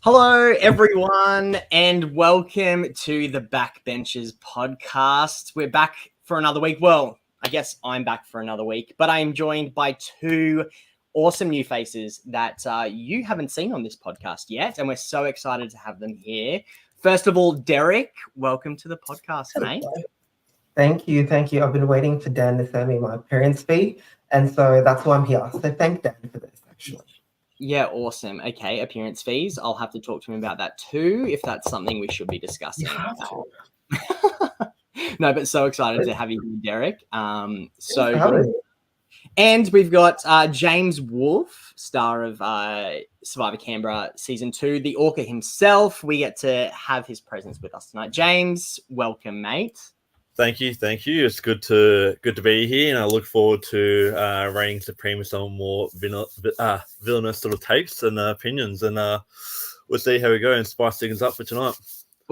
Hello, everyone, and welcome to the Backbenchers podcast. We're back for another week. Well, I guess I'm back for another week, but I am joined by two awesome new faces that you haven't seen on this podcast yet, and we're so excited to have them here. First of all, Derek, welcome to the podcast, mate. Thank you. I've been waiting for Dan to send me my appearance fee, and so that's why I'm here. So thank Dan for this, actually. Yeah, awesome. Okay, appearance fees. I'll have to talk to him about that too, if that's something we should be discussing. No, but so excited to have you here, Derek. So good. And we've got James Wolfe, star of Survivor Canberra Season 2, the Orca himself. We get to have his presence with us tonight. James, welcome, mate. Thank you. It's good to be here, and I look forward to reigning supreme with some more villainous sort of takes and opinions, and we'll see how we go and spice things up for tonight.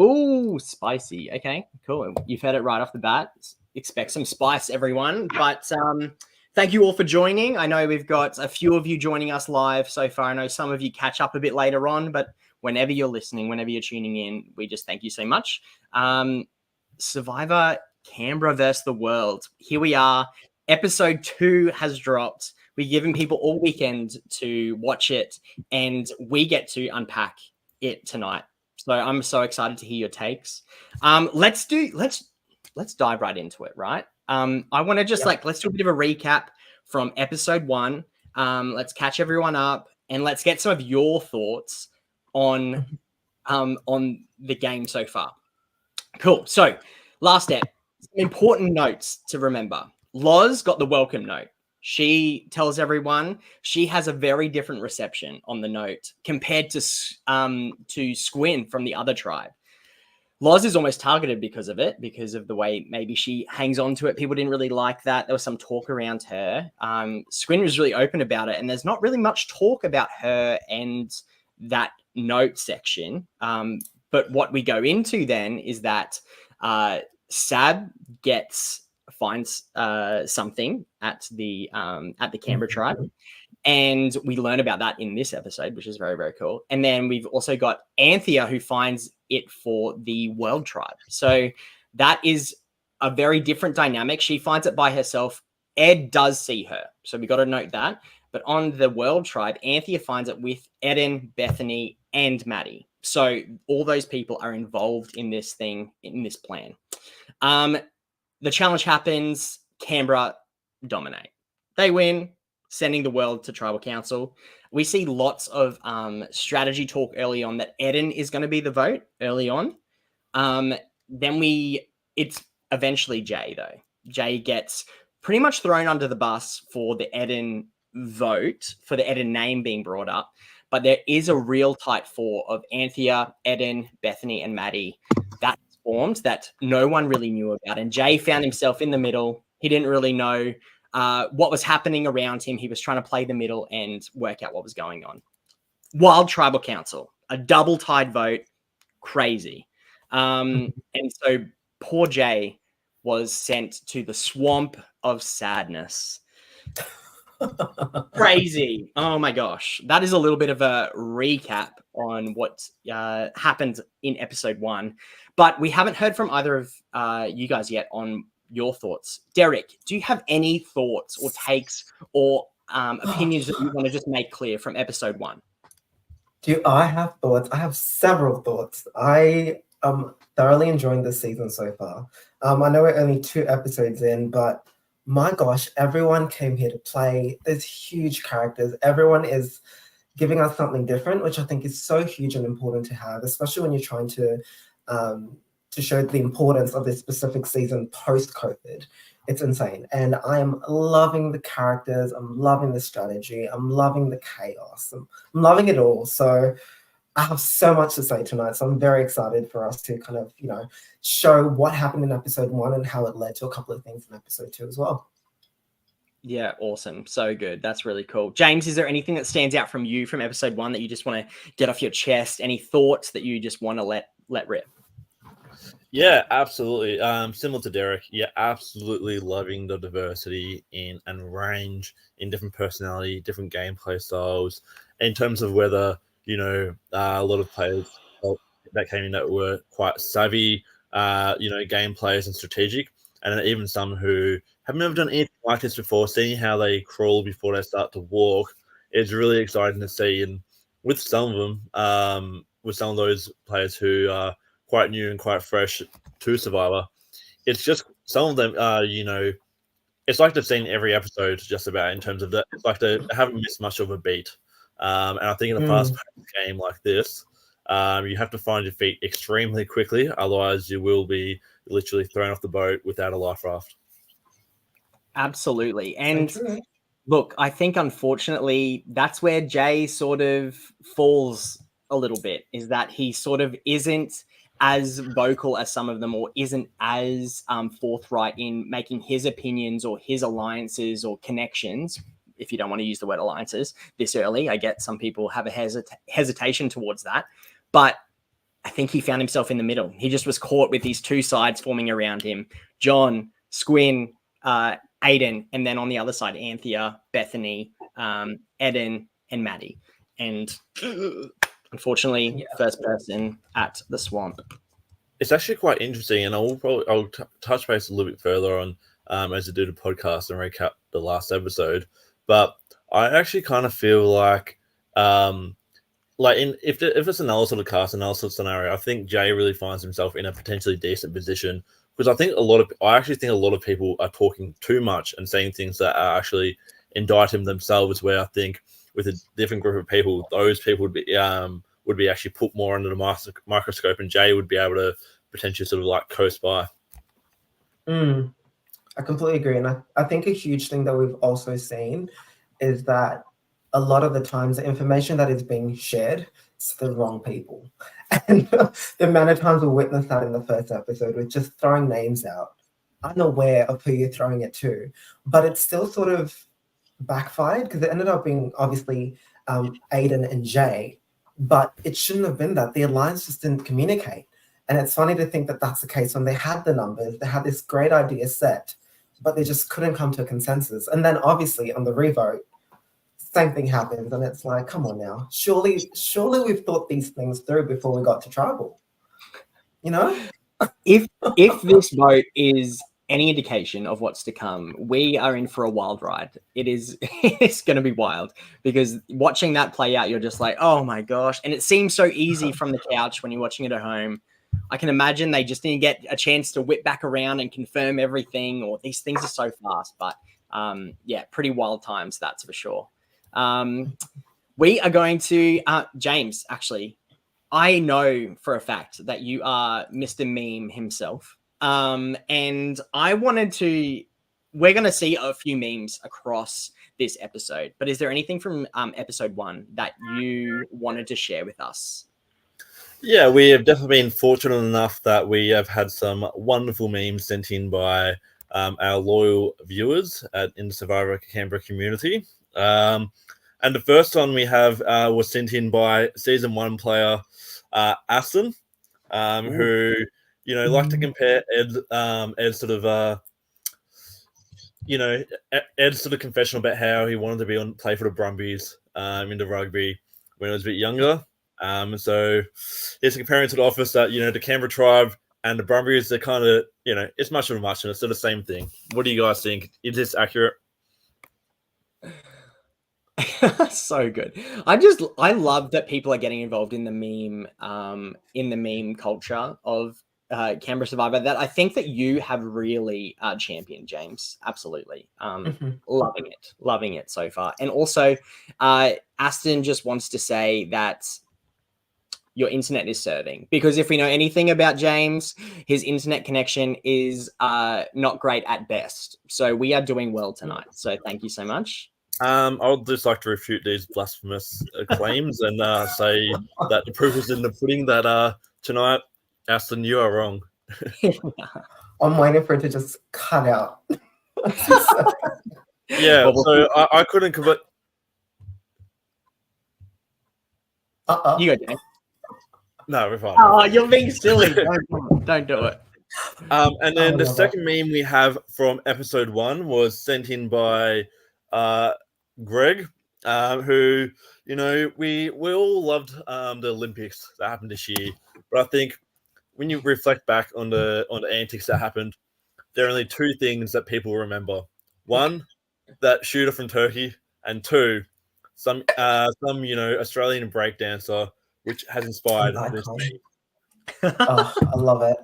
Ooh, spicy. Okay, cool. You've heard it right off the bat. Expect some spice, everyone. But thank you all for joining. I know we've got a few of you joining us live so far. I know some of you catch up a bit later on, but whenever you're listening, whenever you're tuning in, we just thank you so much. Survivor Canberra versus the world. Here we are. Episode 2 has dropped. We've given people all weekend to watch it, and we get to unpack it tonight. So I'm so excited to hear your takes. Let's dive right into it, right? I want to just let's do a bit of a recap from episode 1. Let's catch everyone up and let's get some of your thoughts on the game so far. Cool. So last step, important notes to remember. Loz got the welcome note. She tells everyone she has a very different reception on the note compared to Squin from the other tribe. Loz is almost targeted because of it, because of the way maybe she hangs on to it. People didn't really like that. There was some talk around her. Squin was really open about it, and there's not really much talk about her and that note section. But what we go into then is that Sab finds something at the Canberra tribe, and we learn about that in this episode, which is very, very cool. And then we've also got Anthea, who finds it for the world tribe. So that is a very different dynamic. She finds it by herself. Ed does see her, so we got to note that. But on the world tribe, Anthea finds it with Eden, Bethany, and Maddie. So all those people are involved in this thing, in this plan. The challenge happens. Canberra dominate. They win, sending the world to tribal council. We see lots of strategy talk early on that Eden is going to be the vote early on. It's eventually Jay, though. Jay gets pretty much thrown under the bus for the Eden vote, for the Eden name being brought up. But there is a real tight 4 of Anthea, Eden, Bethany, and Maddie that formed that no one really knew about. And Jay found himself in the middle. He didn't really know what was happening around him. He was trying to play the middle and work out what was going on. Wild tribal council, a double tied vote, crazy. And so poor Jay was sent to the swamp of sadness. Crazy. Oh my gosh. That is a little bit of a recap on what happened in episode 1. But we haven't heard from either of you guys yet on your thoughts. Derek, do you have any thoughts or takes or opinions that you want to just make clear from episode 1? Do I have thoughts? I have several thoughts. I am thoroughly enjoying this season so far. I know we're only 2 episodes in, but my gosh, everyone came here to play. There's huge characters. Everyone is giving us something different, which I think is so huge and important to have, especially when you're trying to show the importance of this specific season post-COVID. It's insane. And I am loving the characters. I'm loving the strategy. I'm loving the chaos. I'm loving it all. So I have so much to say tonight. So I'm very excited for us to kind of, show what happened in episode 1 and how it led to a couple of things in episode 2 as well. Yeah, awesome. So good. That's really cool. James, is there anything that stands out from you from episode 1 that you just want to get off your chest? Any thoughts that you just want to let rip? Yeah, absolutely. Similar to Derek, absolutely loving the diversity and range in different personality, different gameplay styles, in terms of whether a lot of players that came in that were quite savvy, game players and strategic, and then even some who have never done anything like this before, seeing how they crawl before they start to walk is really exciting to see. And with some of them, with some of those players who are quite new and quite fresh to Survivor, it's just some of them, it's like they've seen every episode just about in terms of that. It's like they haven't missed much of a beat. And I think in a fast-paced game like this, you have to find your feet extremely quickly. Otherwise, you will be literally thrown off the boat without a life raft. Absolutely. And look, I think unfortunately that's where Jay sort of falls a little bit, is that he sort of isn't as vocal as some of them, or isn't as forthright in making his opinions or his alliances or connections, if you don't want to use the word alliances this early. I get some people have a hesitation towards that, but I think he found himself in the middle. He just was caught with these two sides forming around him: John, Squin, Aiden, and then on the other side, Anthea, Bethany, Eden, and Maddie. And unfortunately, first person at the swamp. It's actually quite interesting, and I'll touch base a little bit further on as I do the podcast and recap the last episode. But I actually kind of feel like if it's another sort of cast, another sort of scenario, I think Jay really finds himself in a potentially decent position, because I actually think a lot of people are talking too much and saying things that are actually indict him themselves, where I think with a different group of people, those people would be actually put more under the microscope, and Jay would be able to potentially sort of like coast by. I completely agree. And I think a huge thing that we've also seen is that a lot of the times the information that is being shared is to the wrong people. And the amount of times we witnessed that in the first episode with just throwing names out, unaware of who you're throwing it to. But it's still sort of backfired, because it ended up being obviously Aiden and Jay, but it shouldn't have been that. The alliance just didn't communicate. And it's funny to think that that's the case when they had the numbers, they had this great idea set, but they just couldn't come to a consensus. And then obviously on the revote, same thing happens, and it's like, come on now. Surely we've thought these things through before we got to tribal. If this vote is any indication of what's to come, we are in for a wild ride. It's going to be wild, because watching that play out, you're just like, oh my gosh. And it seems so easy from the couch when you're watching it at home. I can imagine they just need to get a chance to whip back around and confirm everything, or these things are so fast. But pretty wild times, that's for sure. We are going to, James, actually, I know for a fact that you are Mr. Meme himself. And we're going to see a few memes across this episode, but is there anything from episode 1 that you wanted to share with us? Yeah, we have definitely been fortunate enough that we have had some wonderful memes sent in by our loyal viewers in the Survivor Canberra community. And the first one we have was sent in by season 1 player Aston, who like to compare Ed's sort of Ed's sort of confession about how he wanted to play for the Brumbies into rugby when he was a bit younger. So he's comparing to the office that the Canberra tribe and the Brumbies, they're kind of it's much of a much, and it's sort of the same thing. What do you guys think? Is this accurate? So good. I love that people are getting involved in the meme culture of Canberra Survivor, that I think that you have really championed, James. Absolutely. Loving it so far. And also Aston just wants to say that your internet is serving, because if we know anything about James, his internet connection is not great at best. So we are doing well tonight. So thank you so much. I would just like to refute these blasphemous claims and say that the proof is in the pudding, that tonight, Aston, you are wrong. I'm waiting for it to just cut out. Yeah, so I couldn't convert. You go, James. No, we're fine. Oh, you're being silly. Don't do it. And then the second meme we have from episode 1 was sent in by Greg, who you know, we all loved the Olympics that happened this year, but I think when you reflect back on the antics that happened, there are only two things that people remember. One, that shooter from Turkey, and two, some Australian breakdancer, which has inspired An this icon. meme. Oh, I love it.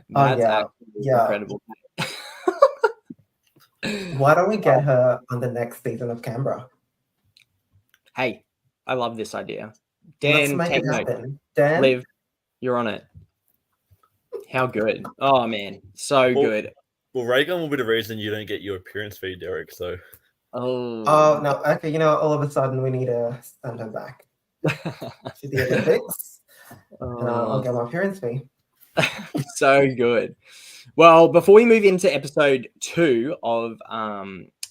That's yeah, actually yeah. incredible. Why don't we get her on the next season of Canberra? Hey, I love this idea. Let's Dan, make take it note. happen. Dan, Liv, you're on it. How good. Oh, man. So Well- good. Well, Reagan will be the reason you don't get your appearance fee, Derek. So oh no, okay, all of a sudden we need to send her back to the Olympics, and I'll get my appearance fee. So good. Well, before we move into episode 2 of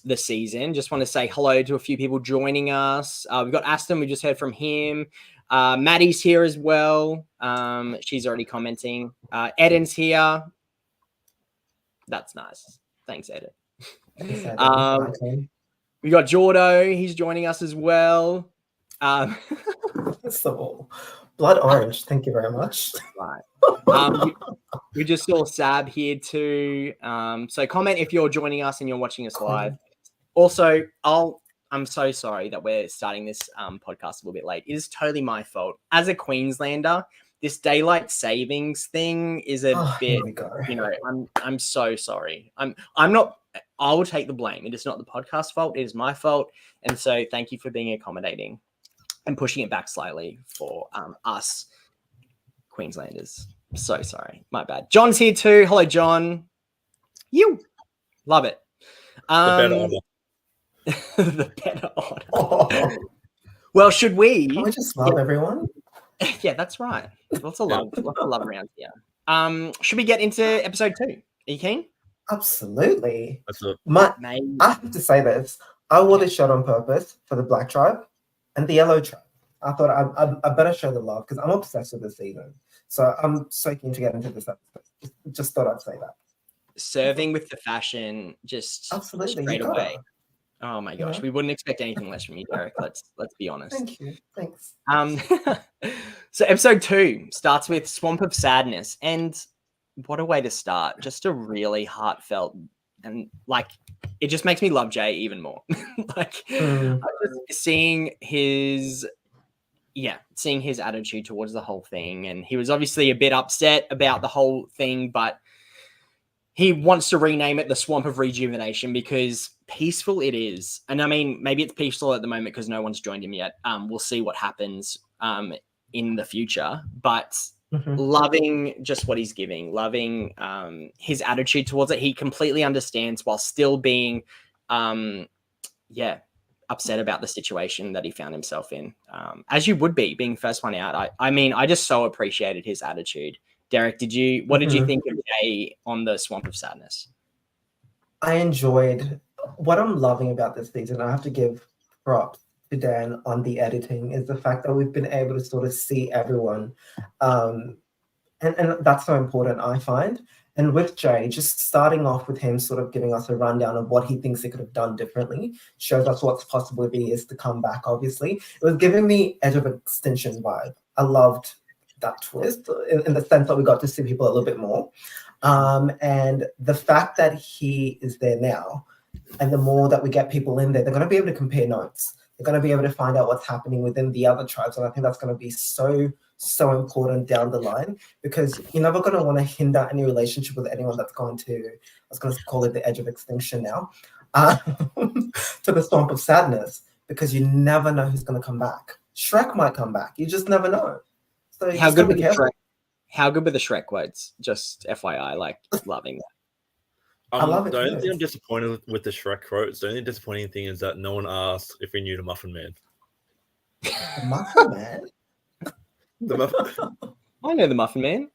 the season, just want to say hello to a few people joining us. We've got Aston, we just heard from him. Maddie's here as well. She's already commenting. Eden's here. That's nice. Thanks, Eden. We got Jordo. He's joining us as well. So, blood orange. Thank you very much. Right. We just saw Sab here too. So comment if you're joining us and you're watching us live. Also, I'm so sorry that we're starting this podcast a little bit late. It is totally my fault. As a Queenslander, this daylight savings thing is a bit, I'm so sorry. I'm not, I will take the blame. It is not the podcast fault. It is my fault. And so thank you for being accommodating and pushing it back slightly for us Queenslanders. So sorry. My bad. John's here too. Hello, John. You love it. The better order. Oh. Well, should we? Can we just love everyone? Yeah, that's right. Lots of love. Lots of love around here. Should we get into episode 2? Are you keen? Absolutely. That's it. I have to say this. I wore this shirt on purpose for the Black tribe and the Yellow tribe. I thought I better show the love because I'm obsessed with this season. So I'm so keen to get into this episode. Just thought I'd say that. Serving with the fashion, just absolutely straight away. Oh my gosh, we wouldn't expect anything less from you, Derek. Let's be honest. Thank you. Thanks. So episode 2 starts with Swamp of Sadness, and what a way to start! Just a really heartfelt and it just makes me love Jay even more. Seeing his attitude towards the whole thing, and he was obviously a bit upset about the whole thing, but he wants to rename it the Swamp of Rejuvenation because peaceful it is. And I mean, maybe it's peaceful at the moment because no one's joined him yet. We'll see what happens in the future. But loving just what he's giving, loving his attitude towards it. He completely understands while still being, upset about the situation that he found himself in. As you would be, being first one out. I just so appreciated his attitude. Derek, what did you think of Jay on the Swamp of Sadness? I enjoyed what I'm loving about this season. I have to give props to Dan on the editing is the fact that we've been able to sort of see everyone. And that's so important, I find. And with Jay, just starting off with him sort of giving us a rundown of what he thinks he could have done differently, shows us what's possibility is to come back, obviously. It was giving me Edge of Extinction vibe. I loved that twist in the sense that we got to see people a little bit more. And the fact that he is there now, and the more that we get people in there, they're going to be able to compare notes. They're going to be able to find out what's happening within the other tribes. And I think that's going to be so important down the line, because you're never going to want to hinder any relationship with anyone that's going to, I was going to call it the Edge of Extinction now, to the Swamp of Sadness, because you never know who's going to come back. Shrek might come back. You just never know. So how good were the Shrek quotes? Just FYI, loving that. I love it. The only thing I'm disappointed with the Shrek quotes, the only disappointing thing is that no one asked if we knew the Muffin Man. The Muffin Man? The Muffin. I know the Muffin Man.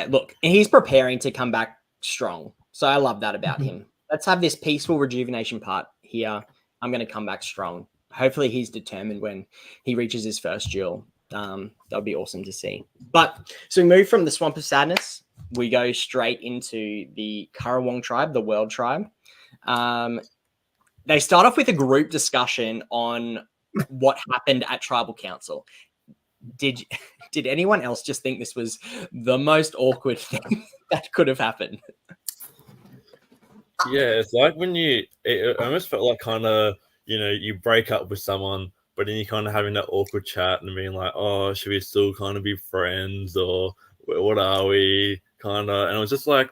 Look, he's preparing to come back strong. So I love that about him. Let's have this peaceful rejuvenation part here. I'm going to come back strong. Hopefully he's determined when he reaches his first duel. That would be awesome to see. But so we move from the Swamp of Sadness. We go straight into the Currawong tribe, the World tribe. they start off with a group discussion on what happened at Tribal Council. Did anyone else just think this was the most awkward thing that could have happened? Yeah, it's like when it almost felt like kind of, you break up with someone, but then you're kind of having that awkward chat and being like, oh, should we still kind of be friends, or what are we, kind of? And it was just like,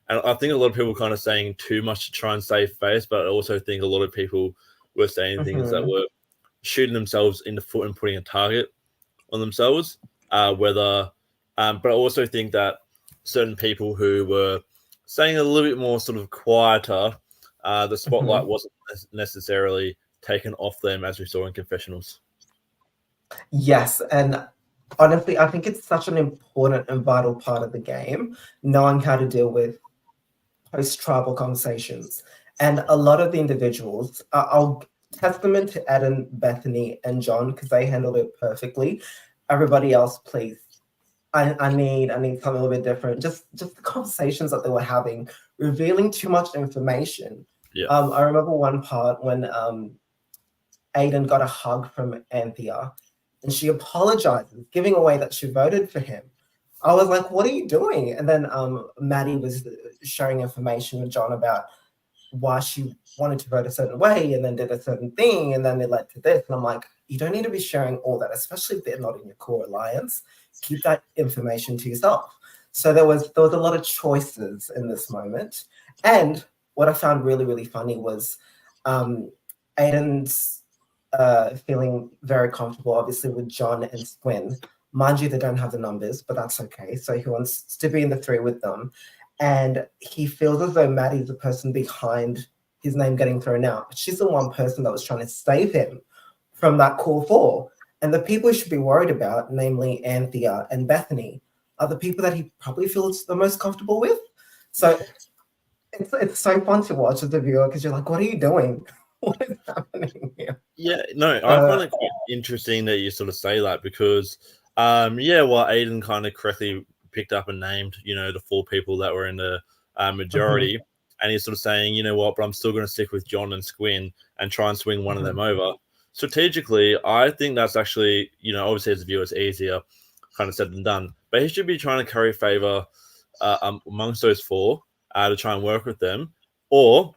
and I think a lot of people were kind of saying too much to try and save face, but I also think a lot of people were saying things that were shooting themselves in the foot and putting a target on themselves. But I also think that certain people who were saying a little bit more sort of quieter, the spotlight wasn't necessarily taken off them, as we saw in confessionals. Yes, and honestly, I think it's such an important and vital part of the game, knowing how to deal with post-tribal conversations. And a lot of the individuals, I'll testament to Eden, Bethany, and John, because they handled it perfectly. Everybody else, please. I need something a little bit different. Just the conversations that they were having, revealing too much information. Yeah. I remember one part when Aiden got a hug from Anthea, and she apologizes, giving away that she voted for him. I was like, what are you doing? And then Maddie was sharing information with John about why she wanted to vote a certain way and then did a certain thing, and then it led to this. And I'm like, you don't need to be sharing all that, especially if they're not in your core alliance. Keep that information to yourself. So there was a lot of choices in this moment. And what I found really, really funny was Aiden's feeling very comfortable, obviously, with John and Squin. Mind you, they don't have the numbers, but that's okay. So he wants to be in the 3 with them. And he feels as though Maddie's the person behind his name getting thrown out. But she's the one person that was trying to save him from that core 4. And the people he should be worried about, namely Anthea and Bethany, are the people that he probably feels the most comfortable with. So it's so fun to watch as a viewer, because you're like, what are you doing? What is happening here? Yeah, no, I find it quite interesting that you sort of say that, because, Aiden kind of correctly picked up and named, the 4 people that were in the majority, and he's sort of saying, you know what, but I'm still going to stick with John and Squin and try and swing one of them over. Strategically, I think that's actually, obviously as a viewer, it's easier kind of said than done, but he should be trying to curry favor amongst those 4 to try and work with them, or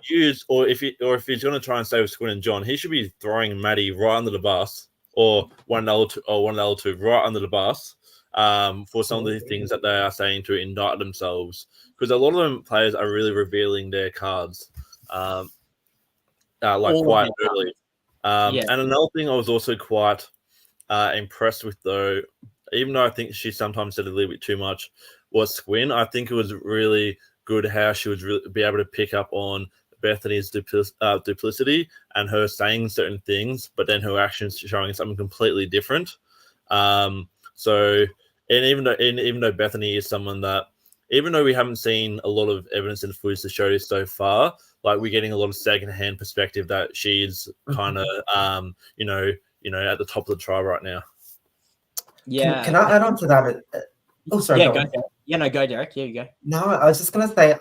if he's going to try and stay with Squin and John, he should be throwing Maddie right under the bus, or one of the other two right under the bus, for some of the things that they are saying to indict themselves, because a lot of them players are really revealing their cards quite early. And another thing I was also quite impressed with, though, even though I think she sometimes said a little bit too much, was Squin. I think it was really good how she would really be able to pick up on Bethany's duplicity and her saying certain things, but then her actions showing something completely different. So, and even though Bethany is someone that, even though we haven't seen a lot of evidence in the footage to show this so far, like we're getting a lot of secondhand perspective that she's kind of, at the top of the tribe right now. Yeah. Can I add on to that? Oh, sorry. Yeah, go. Yeah, no, go, Derek. Here you go. No, I was just gonna say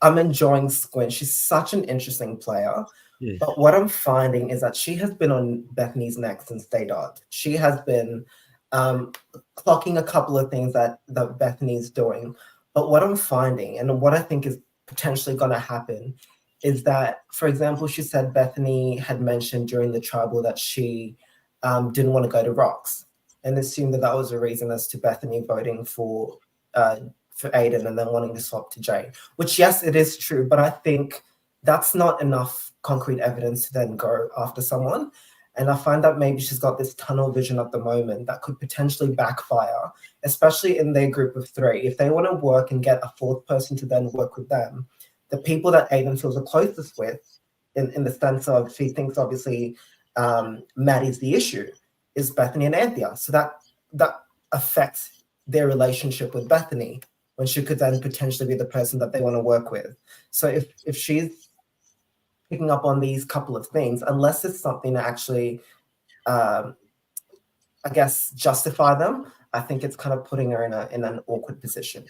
I'm enjoying Squint. She's such an interesting player. Yeah. But what I'm finding is that she has been on Bethany's neck since day dot. She has been clocking a couple of things that Bethany's doing. But what I'm finding, and what I think is potentially going to happen, is that, for example, she said Bethany had mentioned during the tribal that she didn't want to go to Rocks, and assumed that was a reason as to Bethany voting for Aiden and then wanting to swap to Jay, which, yes, it is true, but I think that's not enough concrete evidence to then go after someone. And I find that maybe she's got this tunnel vision at the moment that could potentially backfire, especially in their group of 3. If they want to work and get a 4th person to then work with them, the people that Aiden feels the closest with, in the sense of she thinks obviously Maddie's the issue, is Bethany and Anthea. So that affects their relationship with Bethany, when she could then potentially be the person that they want to work with. So if she's picking up on these couple of things, unless it's something to actually, justify them, I think it's kind of putting her in an awkward position.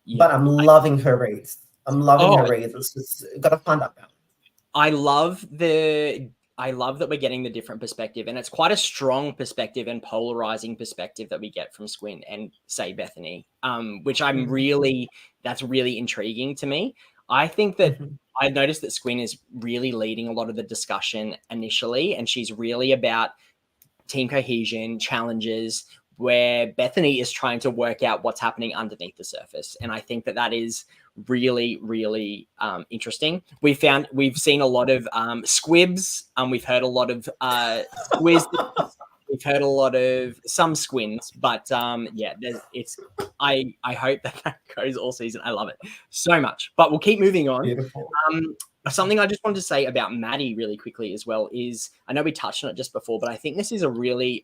Yeah. But I'm loving her reads. It's just got to find that balance. I love that we're getting the different perspective, and it's quite a strong perspective and polarizing perspective that we get from Squin and say Bethany, which that's really intriguing to me. I think that I noticed that Squin is really leading a lot of the discussion initially, and she's really about team cohesion, challenges, where Bethany is trying to work out what's happening underneath the surface. And I think that is really, really interesting. We've seen a lot of squibs. We've heard a lot of squiz. We've heard a lot of some squins, but I hope that goes all season. I love it so much. But we'll keep moving on. Beautiful. Something I just wanted to say about Maddie really quickly as well is, I know we touched on it just before, but I think this is a really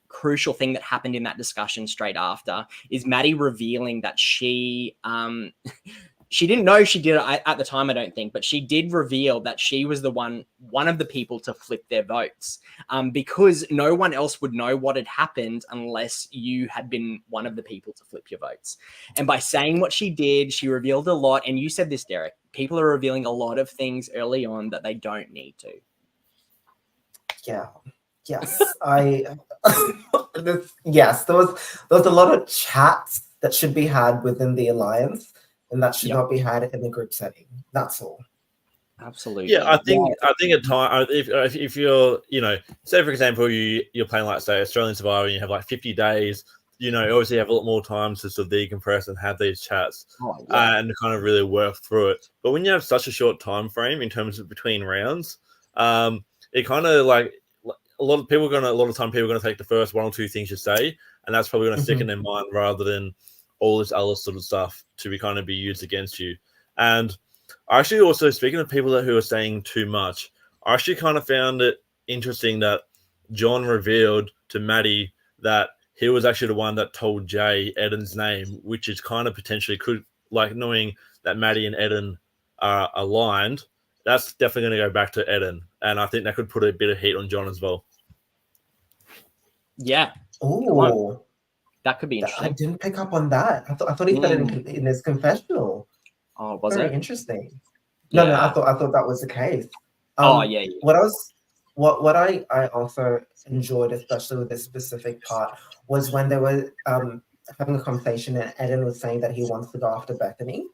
crucial thing that happened in that discussion straight after, is Maddie revealing that she didn't know she did it at the time, I don't think, but she did reveal that she was one of the people to flip their votes, because no one else would know what had happened unless you had been one of the people to flip your votes. And by saying what she did, she revealed a lot. And you said this, Derek, people are revealing a lot of things early on that they don't need to. Yeah. Yes. Yes, there was a lot of chats that should be had within the alliance, and that should not be had in the group setting. That's all. Absolutely. Yeah, I think at time, if you're, say for example you're playing like say Australian Survivor and you have like 50 days, obviously you have a lot more time to sort of decompress and have these chats and kind of really work through it. But when you have such a short time frame in terms of between rounds, it kind of like a lot of people are going to take the first one or two things you say, and that's probably going to stick in their mind rather than all this other sort of stuff to be used against you. And I actually also, speaking of people who are saying too much, I actually kind of found it interesting that John revealed to Maddie that he was actually the one that told Jay Eden's name, which is kind of potentially knowing that Maddie and Eden are aligned. That's definitely going to go back to Eden, and I think that could put a bit of heat on John as well. Yeah. Oh, that could be interesting. I didn't pick up on that. I thought he said it in his confessional. Oh, was Very it? Interesting. Yeah. No, I thought that was the case. Yeah. What I also enjoyed, especially with this specific part, was when they were having a conversation and Eden was saying that he wants to go after Bethany.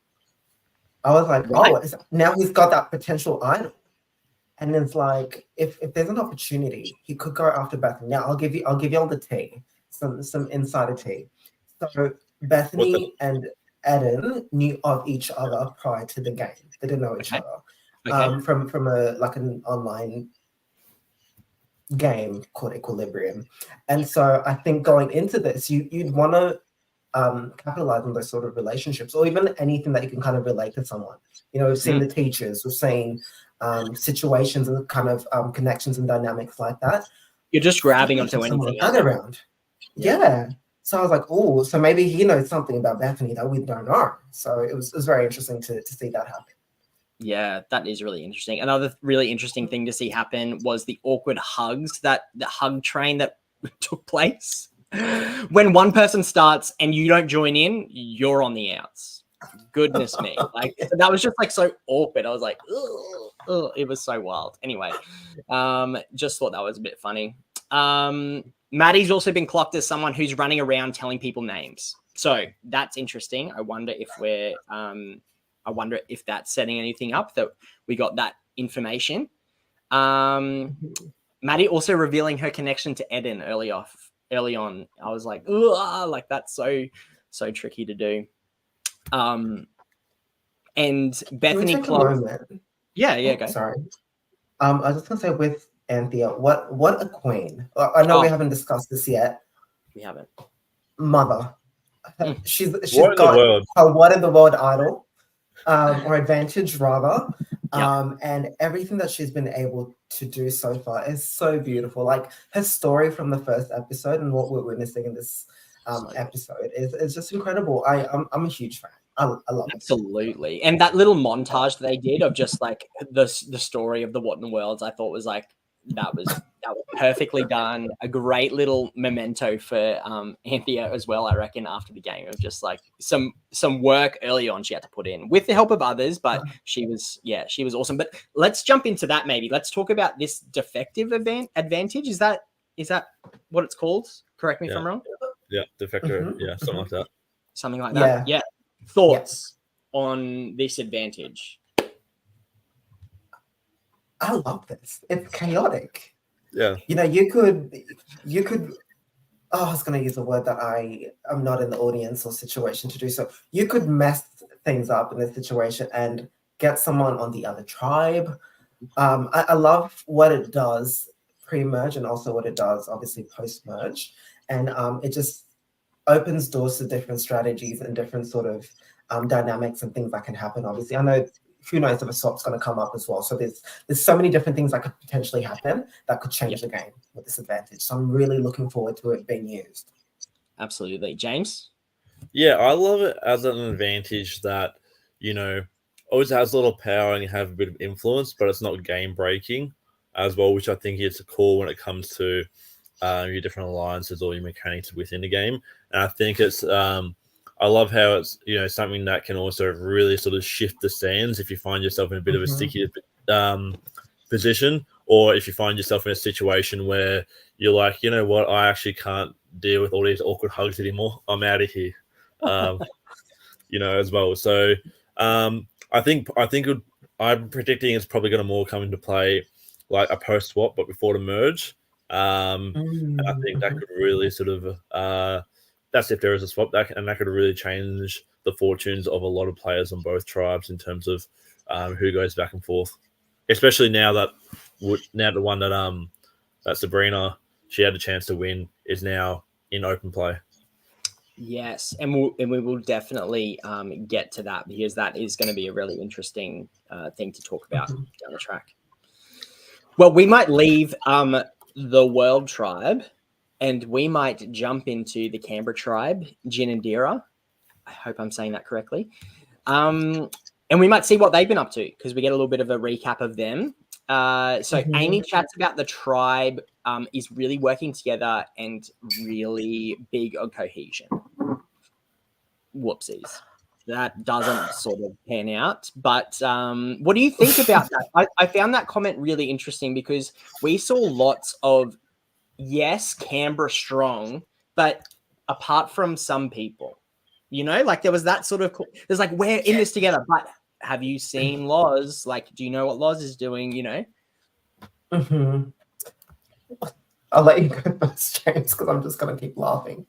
I was like, now he's got that potential idol. And it's like, if there's an opportunity, he could go after Bethany. Now I'll give you all the tea, some insider tea. So Bethany and Eden knew of each other prior to the game. They didn't know each other from an online game called Equilibrium. And so I think going into this, you'd want to capitalize on those sort of relationships, or even anything that you can kind of relate to someone. We've seen the teachers, we've seen situations and kind of connections and dynamics like that. You're just grabbing onto anything around. Yeah. So I was like, oh, so maybe he knows something about Bethany that we don't know. So it was very interesting to see that happen. Yeah, that is really interesting. Another really interesting thing to see happen was the awkward hugs, the hug train that took place. When one person starts and you don't join in, you're on the outs. Goodness me. That was just so awkward. I was like, ugh, it was so wild. Anyway, just thought that was a bit funny. Maddie's also been clocked as someone who's running around telling people names. So that's interesting. I wonder if that's setting anything up, that we got that information. Maddie also revealing her connection to Eden early on. I was like, ugh, that's so tricky to do. And Bethany Club. Yeah, go. Sorry. I was just gonna say with Anthea, what a queen. I know we haven't discussed this yet. We haven't. Mother. She's what got a what in the world idol, or advantage rather. And everything that she's been able to do so far is so beautiful. Her story from the first episode and what we're witnessing in this episode is just incredible. I'm a huge fan. I love it. Absolutely. And that little montage that they did of just the story of the What in the Worlds, I thought was that was perfectly done. A great little memento for Anthea as well, I reckon, after the game, of just like some work early on she had to put in with the help of others, but she was awesome. But let's jump into that. Maybe let's talk about this defective advantage. Is that what it's called? Correct me if I'm wrong. Yeah, defector. Yeah, something like that. Something like that. Yeah. Thoughts on this advantage? I love this. It's chaotic. Yeah. You know, you could I was going to use a word that I am not in the audience or situation to do so. You could mess things up in this situation and get someone on the other tribe. I love what it does pre-merge and also what it does obviously post-merge. And it just opens doors to different strategies and different sort of dynamics and things that can happen. Obviously, I know who knows if a swap's going to come up as well. So there's so many different things that could potentially happen that could change the game with this advantage. So I'm really looking forward to it being used. Absolutely. James? Yeah, I love it as an advantage that, you know, always has a little power and you have a bit of influence, but it's not game breaking as well, which I think is cool when it comes to your different alliances or your mechanics within the game. And I think it's I love how it's, you know, something that can also really sort of shift the sands if you find yourself in a bit of a sticky position, or if you find yourself in a situation where you're like, you know what, I actually can't deal with all these awkward hugs anymore. I'm out of here, you know, as well. So I think I'm predicting it's probably going to more come into play like a post swap, but before the merge. And I think that could really sort of that's if there is a swap, that could really change the fortunes of a lot of players on both tribes in terms of who goes back and forth. Especially now that the one that Sabrina, she had a chance to win, is now in open play. Yes, and we will definitely get to that, because that is going to be a really interesting thing to talk about down the track. Well, we might leave the World Tribe, and we might jump into the Canberra tribe, Jin and Dira. I hope I'm saying that correctly. And we might see what they've been up to, because we get a little bit of a recap of them. So Amy chats about the tribe is really working together and really big on cohesion. Whoopsies. That doesn't sort of pan out. But what do you think about that? I found that comment really interesting, because we saw lots of, yes, Canberra strong, but apart from some people, you know, like there was that sort of, there's like, we're in this together, but have you seen Loz? Like, do you know what Loz is doing, you know? I'll let you go first, James, because I'm just going to keep laughing.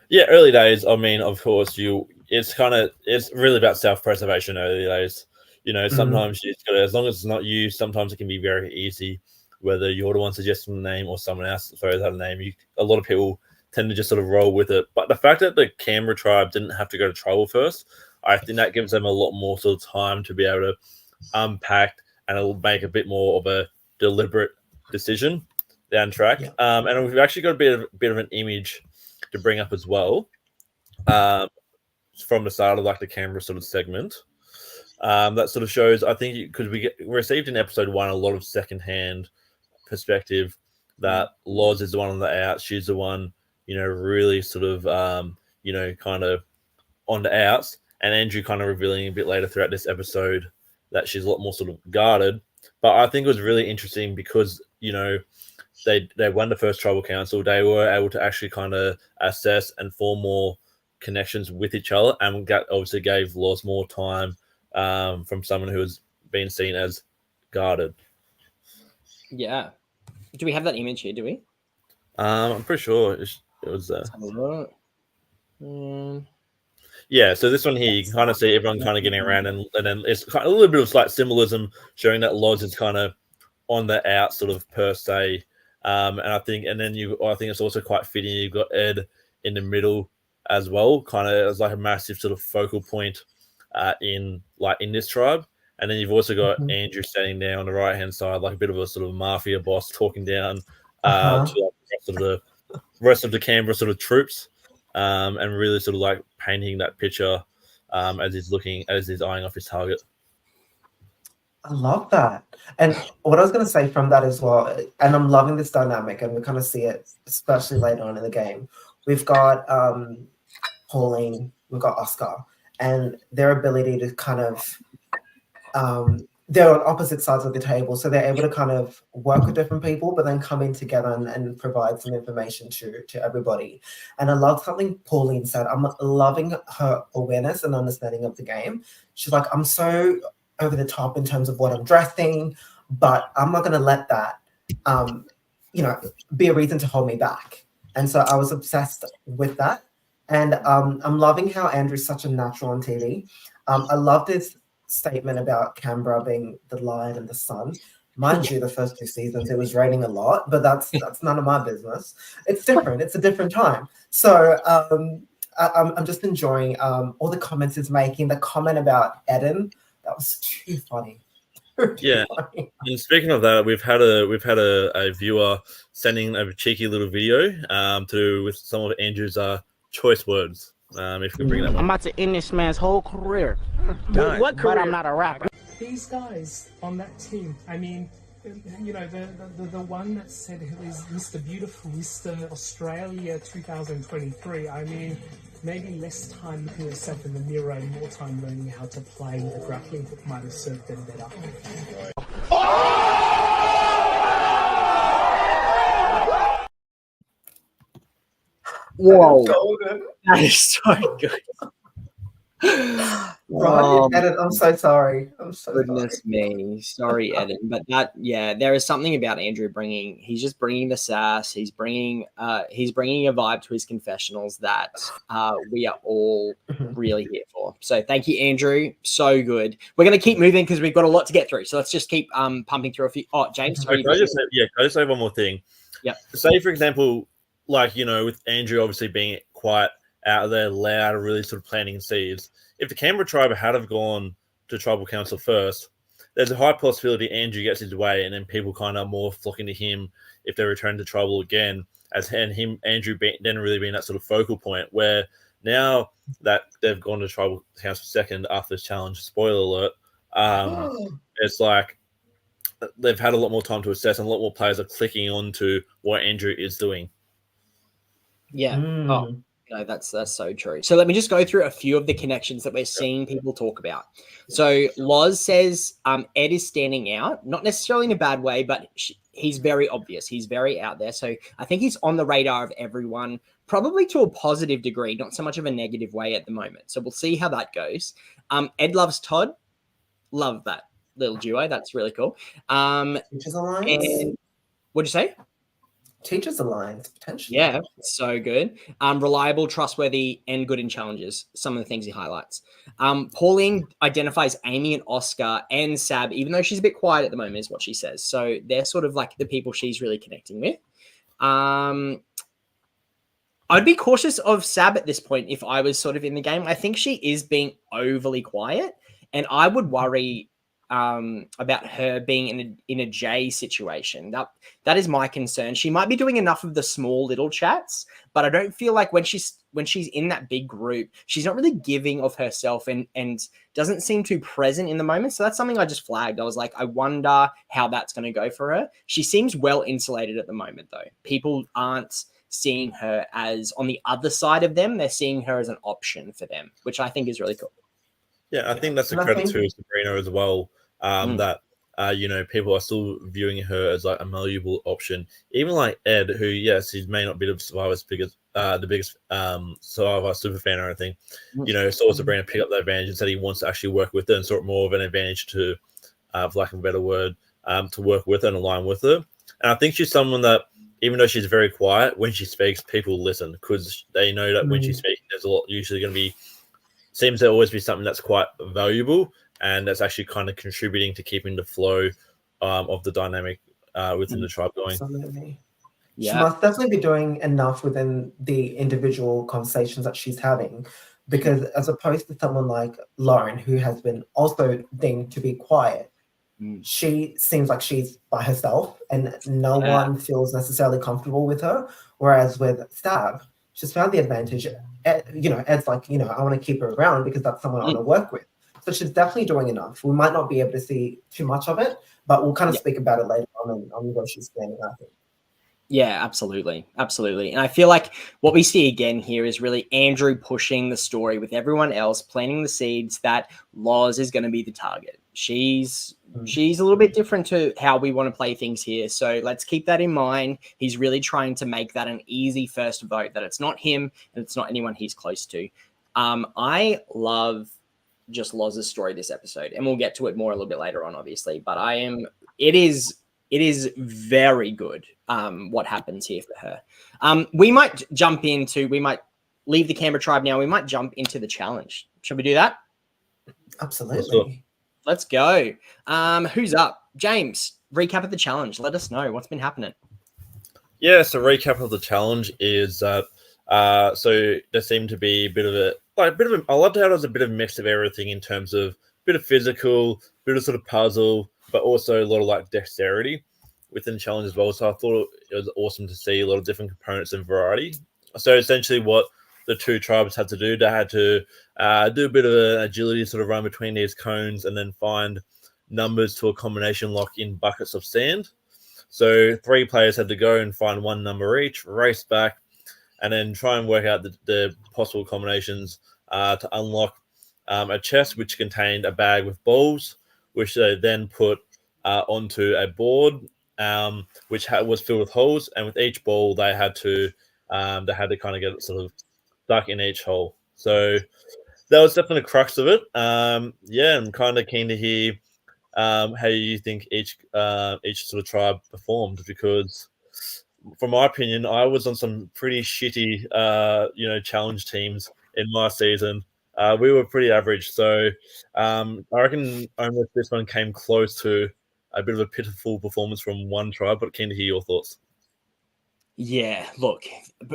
Yeah, early days, I mean, of course, it's really about self-preservation early days. You know, sometimes you just got to, as long as it's not you, sometimes it can be very easy, whether you're the one suggesting the name or someone else throws out a name. A lot of people tend to just sort of roll with it. But the fact that the Canberra tribe didn't have to go to tribal first, I think that gives them a lot more sort of time to be able to unpack, and it'll make a bit more of a deliberate decision down track. And we've actually got a bit of an image to bring up as well from the start of like the Canberra sort of segment. That sort of shows, I think, because we received in episode 1 a lot of secondhand perspective that Loz is the one on the out. She's the one, you know, really sort of, you know, kind of on the outs. And Andrew kind of revealing a bit later throughout this episode that she's a lot more sort of guarded. But I think it was really interesting because, you know, they won the first tribal council. They were able to actually kind of assess and form more connections with each other, and obviously gave Loz more time from someone who has been seen as guarded. Yeah. Do we have that image here? Do we? I'm pretty sure it was there. Yeah, so this one here, you can kind of see everyone kind of getting around, and then it's kind of a little bit of slight symbolism showing that Loz is kind of on the out, sort of per se. And I think it's also quite fitting. You've got Ed in the middle as well, kind of as like a massive sort of focal point in this tribe. And then you've also got Andrew standing there on the right hand side, like a bit of a sort of mafia boss, talking down to the rest of the Canberra sort of troops, and really sort of like painting that picture as he's eyeing off his target. I love that. And what I was going to say from that as well, and I'm loving this dynamic, and we kind of see it, especially later on in the game. We've got Pauline, we've got Oscar, and their ability to kind of they're on opposite sides of the table, so they're able to kind of work with different people, but then come in together and provide some information to everybody. And I love something Pauline said. I'm loving her awareness and understanding of the game. She's like, I'm so over the top in terms of what I'm dressing, but I'm not going to let that, be a reason to hold me back. And so I was obsessed with that. And I'm loving how Andrew's such a natural on TV. I love this statement about Canberra being the light and the sun. Mind you, the first 2 seasons it was raining a lot, but that's none of my business. It's different. It's a different time. So I'm just enjoying all the comments he's making. The comment about Eden, that was too funny. Yeah, and speaking of that, we've had a viewer sending a cheeky little video to do with some of Andrew's choice words. If we bring that one. I'm about to end this man's whole career. What career? But I'm not a rapper. These guys on that team, I mean, the one that said he is Mr. Beautiful, Mr. Australia 2023, I mean, maybe less time looking at yourself in the mirror and more time learning how to play the grappling hook might have served them better. Whoa, Golden. that is so good. Right, Eden, I'm so sorry. I'm so Goodness me, sorry, Eden. But there is something about Andrew he's just bringing the sass. He's bringing a vibe to his confessionals that we are all really here for. So thank you, Andrew. So good. We're gonna keep moving because we've got a lot to get through. So let's just keep pumping through a few. Oh, James, Can I just say one more thing? Yeah. Say for example, like with Andrew obviously being quite out there, loud, really sort of planting seeds. If the Canberra tribe had have gone to tribal council first, there's a high possibility Andrew gets his way, and then people kind of more flocking to him if they return to tribal again. Andrew then really being that sort of focal point. Where now that they've gone to tribal council second after this challenge, spoiler alert, it's like they've had a lot more time to assess, and a lot more players are clicking onto what Andrew is doing. Yeah. Oh. No, that's so true. So let me just go through a few of the connections that we're seeing people talk about. So Loz says Ed is standing out, not necessarily in a bad way, but he's very obvious. He's very out there. So I think he's on the radar of everyone, probably to a positive degree, not so much of a negative way at the moment. So we'll see how that goes. Ed loves Todd. Love that little duo. That's really cool. Teachers Alliance? And what'd you say? Teachers Alliance, potentially. Yeah, so good. Reliable, trustworthy, and good in challenges. Some of the things he highlights. Pauline identifies Amy and Oscar and Sab, even though she's a bit quiet at the moment, is what she says. So they're sort of like the people she's really connecting with. I'd be cautious of Sab at this point if I was sort of in the game. I think she is being overly quiet, and I would worry about her being in a J situation. That is my concern. She might be doing enough of the small little chats, but I don't feel like when she's in that big group, she's not really giving of herself and doesn't seem too present in the moment. So that's something I just flagged. I was like, I wonder how that's going to go for her. She seems well insulated at the moment, though. People aren't seeing her as on the other side of them. They're seeing her as an option for them, which I think is really cool. Yeah, I think that's a credit to Sabrina as well. That people are still viewing her as like a malleable option. Even like Ed, who he may not be the Survivor's biggest, the biggest Survivor super fan or anything. Saw Sabrina pick up that advantage and said he wants to actually work with her and sort of more of an advantage to, for lack of a better word, to work with her and align with her. And I think she's someone that, even though she's very quiet, when she speaks, people listen because they know that when she speaks, there's a lot usually going to be. Seems to always be something that's quite valuable and that's actually kind of contributing to keeping the flow of the dynamic within the tribe going. Absolutely. Yeah. She must definitely be doing enough within the individual conversations that she's having, because as opposed to someone like Lauren, who has been also deemed to be quiet, she seems like she's by herself and no one feels necessarily comfortable with her. Whereas with Stab, she's found the advantage. Ed's like, I want to keep her around because that's someone I want to work with. So she's definitely doing enough. We might not be able to see too much of it, but we'll kind of speak about it later on where she's standing, I think. Yeah, absolutely. Absolutely. And I feel like what we see again here is really Andrew pushing the story with everyone else, planting the seeds that Loz is going to be the target. She's a little bit different to how we want to play things here. So let's keep that in mind. He's really trying to make that an easy first vote, that it's not him and it's not anyone he's close to. I love just Loz's story this episode, and we'll get to it more a little bit later on, obviously. But it is very good what happens here for her. We might leave the Canberra tribe now. We might jump into the challenge. Should we do that? Absolutely. Let's go. Who's up? James, recap of the challenge. Let us know what's been happening. Yeah, so recap of the challenge is that so there seemed to be a bit of a I loved how it was a bit of a mix of everything in terms of a bit of physical, bit of sort of puzzle, but also a lot of like dexterity within the challenge as well. So I thought it was awesome to see a lot of different components and variety. So essentially what the two tribes had to do, they had to do a bit of an agility sort of run between these cones and then find numbers to a combination lock in buckets of sand. So 3 players had to go and find one number each, race back, and then try and work out the possible combinations to unlock a chest which contained a bag with balls, which they then put onto a board which was filled with holes, and with each ball they had to kind of get it sort of stuck in each hole. So that was definitely the crux of it. Yeah, I'm kind of keen to hear how you think each sort of tribe performed, because from my opinion, I was on some pretty shitty, challenge teams in my season. We were pretty average, so I reckon almost this one came close to a bit of a pitiful performance from one tribe. But keen to hear your thoughts. Yeah, look,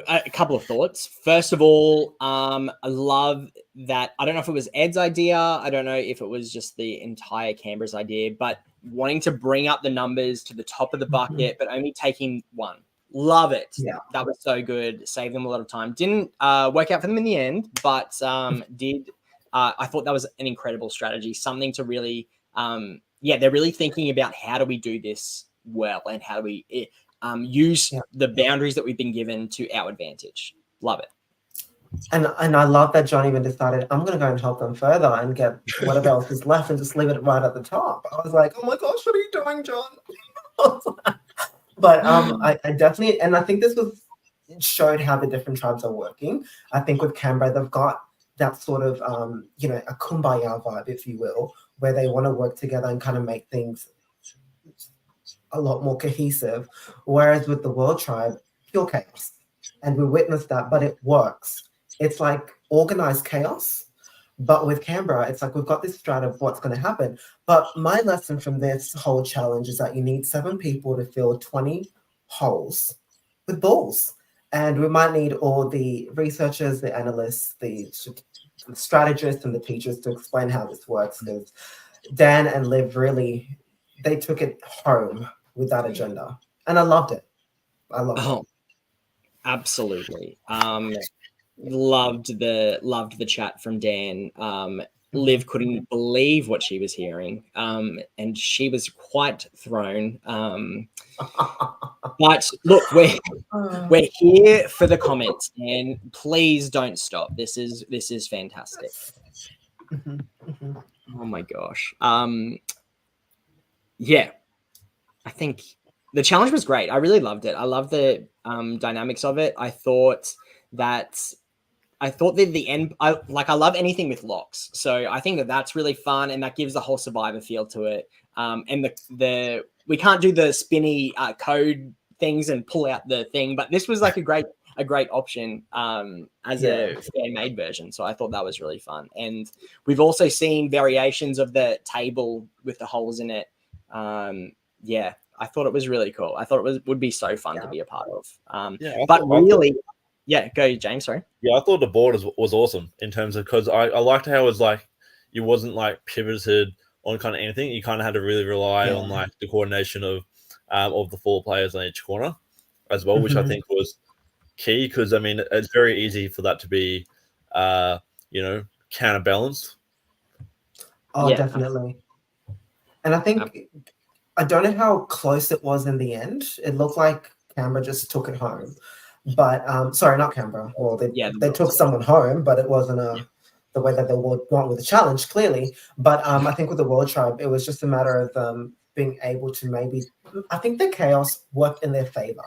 a couple of thoughts. First of all, I love that. I don't know if it was Ed's idea. I don't know if it was just the entire Canberra's idea, but wanting to bring up the numbers to the top of the bucket, but only taking one. Love it. Yeah. That was so good. Saved them a lot of time. Didn't work out for them in the end, but I thought that was an incredible strategy. Something to really, they're really thinking about how do we do this well and how do we use the boundaries that we've been given to our advantage. Love it. And I love that John even decided, I'm going to go and help them further and get whatever else is left and just leave it right at the top. I was like, oh my gosh, what are you doing, John? But I definitely, and I think this showed how the different tribes are working. I think with Canberra, they've got that sort of, a kumbaya vibe, if you will, where they want to work together and kind of make things a lot more cohesive. Whereas with the World Tribe, pure chaos. And we witnessed that, but it works. It's like organized chaos. But with Canberra, it's like we've got this strat of what's going to happen. But my lesson from this whole challenge is that you need 7 people to fill 20 holes with balls. And we might need all the researchers, the analysts, the strategists, and the teachers to explain how this works. Because Dan and Liv really, they took it home with that agenda. And I loved it. it. Absolutely. Loved the chat from Dan. Liv couldn't believe what she was hearing, and she was quite thrown. But look, we're here for the comments, and please don't stop. This is fantastic. Oh my gosh. Yeah, I think the challenge was great. I really loved it. I love the dynamics of it. I thought that the end, I love anything with locks. So I think that that's really fun, and that gives the whole Survivor feel to it. And we can't do the spinny code things and pull out the thing, but this was like a great option as a fan made version. So I thought that was really fun. And we've also seen variations of the table with the holes in it. I thought it was really cool. I thought it would be so fun to be a part of. Go James, sorry. Yeah, I thought the board was awesome in terms of, because I liked how it was like, it wasn't like pivoted on kind of anything. You kind of had to really rely on like the coordination of the 4 players on each corner as well, which I think was key, because I mean it's very easy for that to be counterbalanced. Oh, Yeah. definitely. And I think I don't know how close it was in the end. It looked like Canberra just took it home. But sorry, not Canberra. Well, they took someone home, but it wasn't the way that they would want with the challenge, clearly. But I think with the World Tribe, it was just a matter of being able to maybe. I think the chaos worked in their favor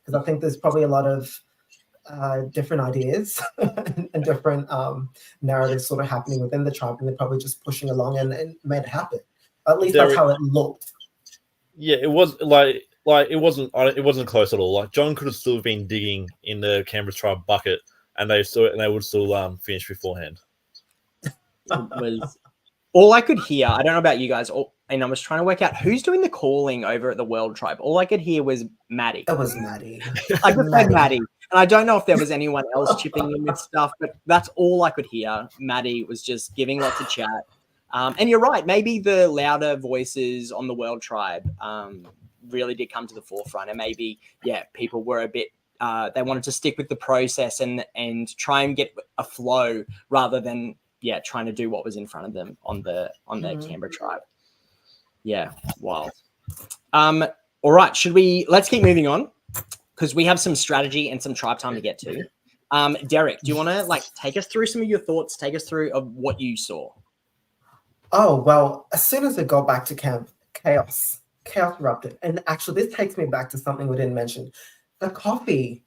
because I think there's probably a lot of different ideas and different narratives sort of happening within the tribe, and they're probably just pushing along and made it happen. At least that's how it looked. Yeah, it was like it wasn't close at all. Like John could have still been digging in the Canberra tribe bucket, and they would still finish beforehand. It was all I could hear. I don't know about you guys, and I was trying to work out who's doing the calling over at the World Tribe. All I could hear was Maddie. It was Maddie. I just heard Maddie. And I don't know if there was anyone else chipping in with stuff, but that's all I could hear. Maddie was just giving lots of chat. And you're right. Maybe the louder voices on the World Tribe really did come to the forefront. And maybe, people were a bit, they wanted to stick with the process and try and get a flow rather than, trying to do what was in front of them on the Canberra Tribe. Yeah, wild. All right, let's keep moving on because we have some strategy and some tribe time to get to. Derek, do you want to take us through some of your thoughts? Take us through of what you saw. Oh, well, as soon as they got back to camp, chaos erupted. And actually, this takes me back to something we didn't mention. The coffee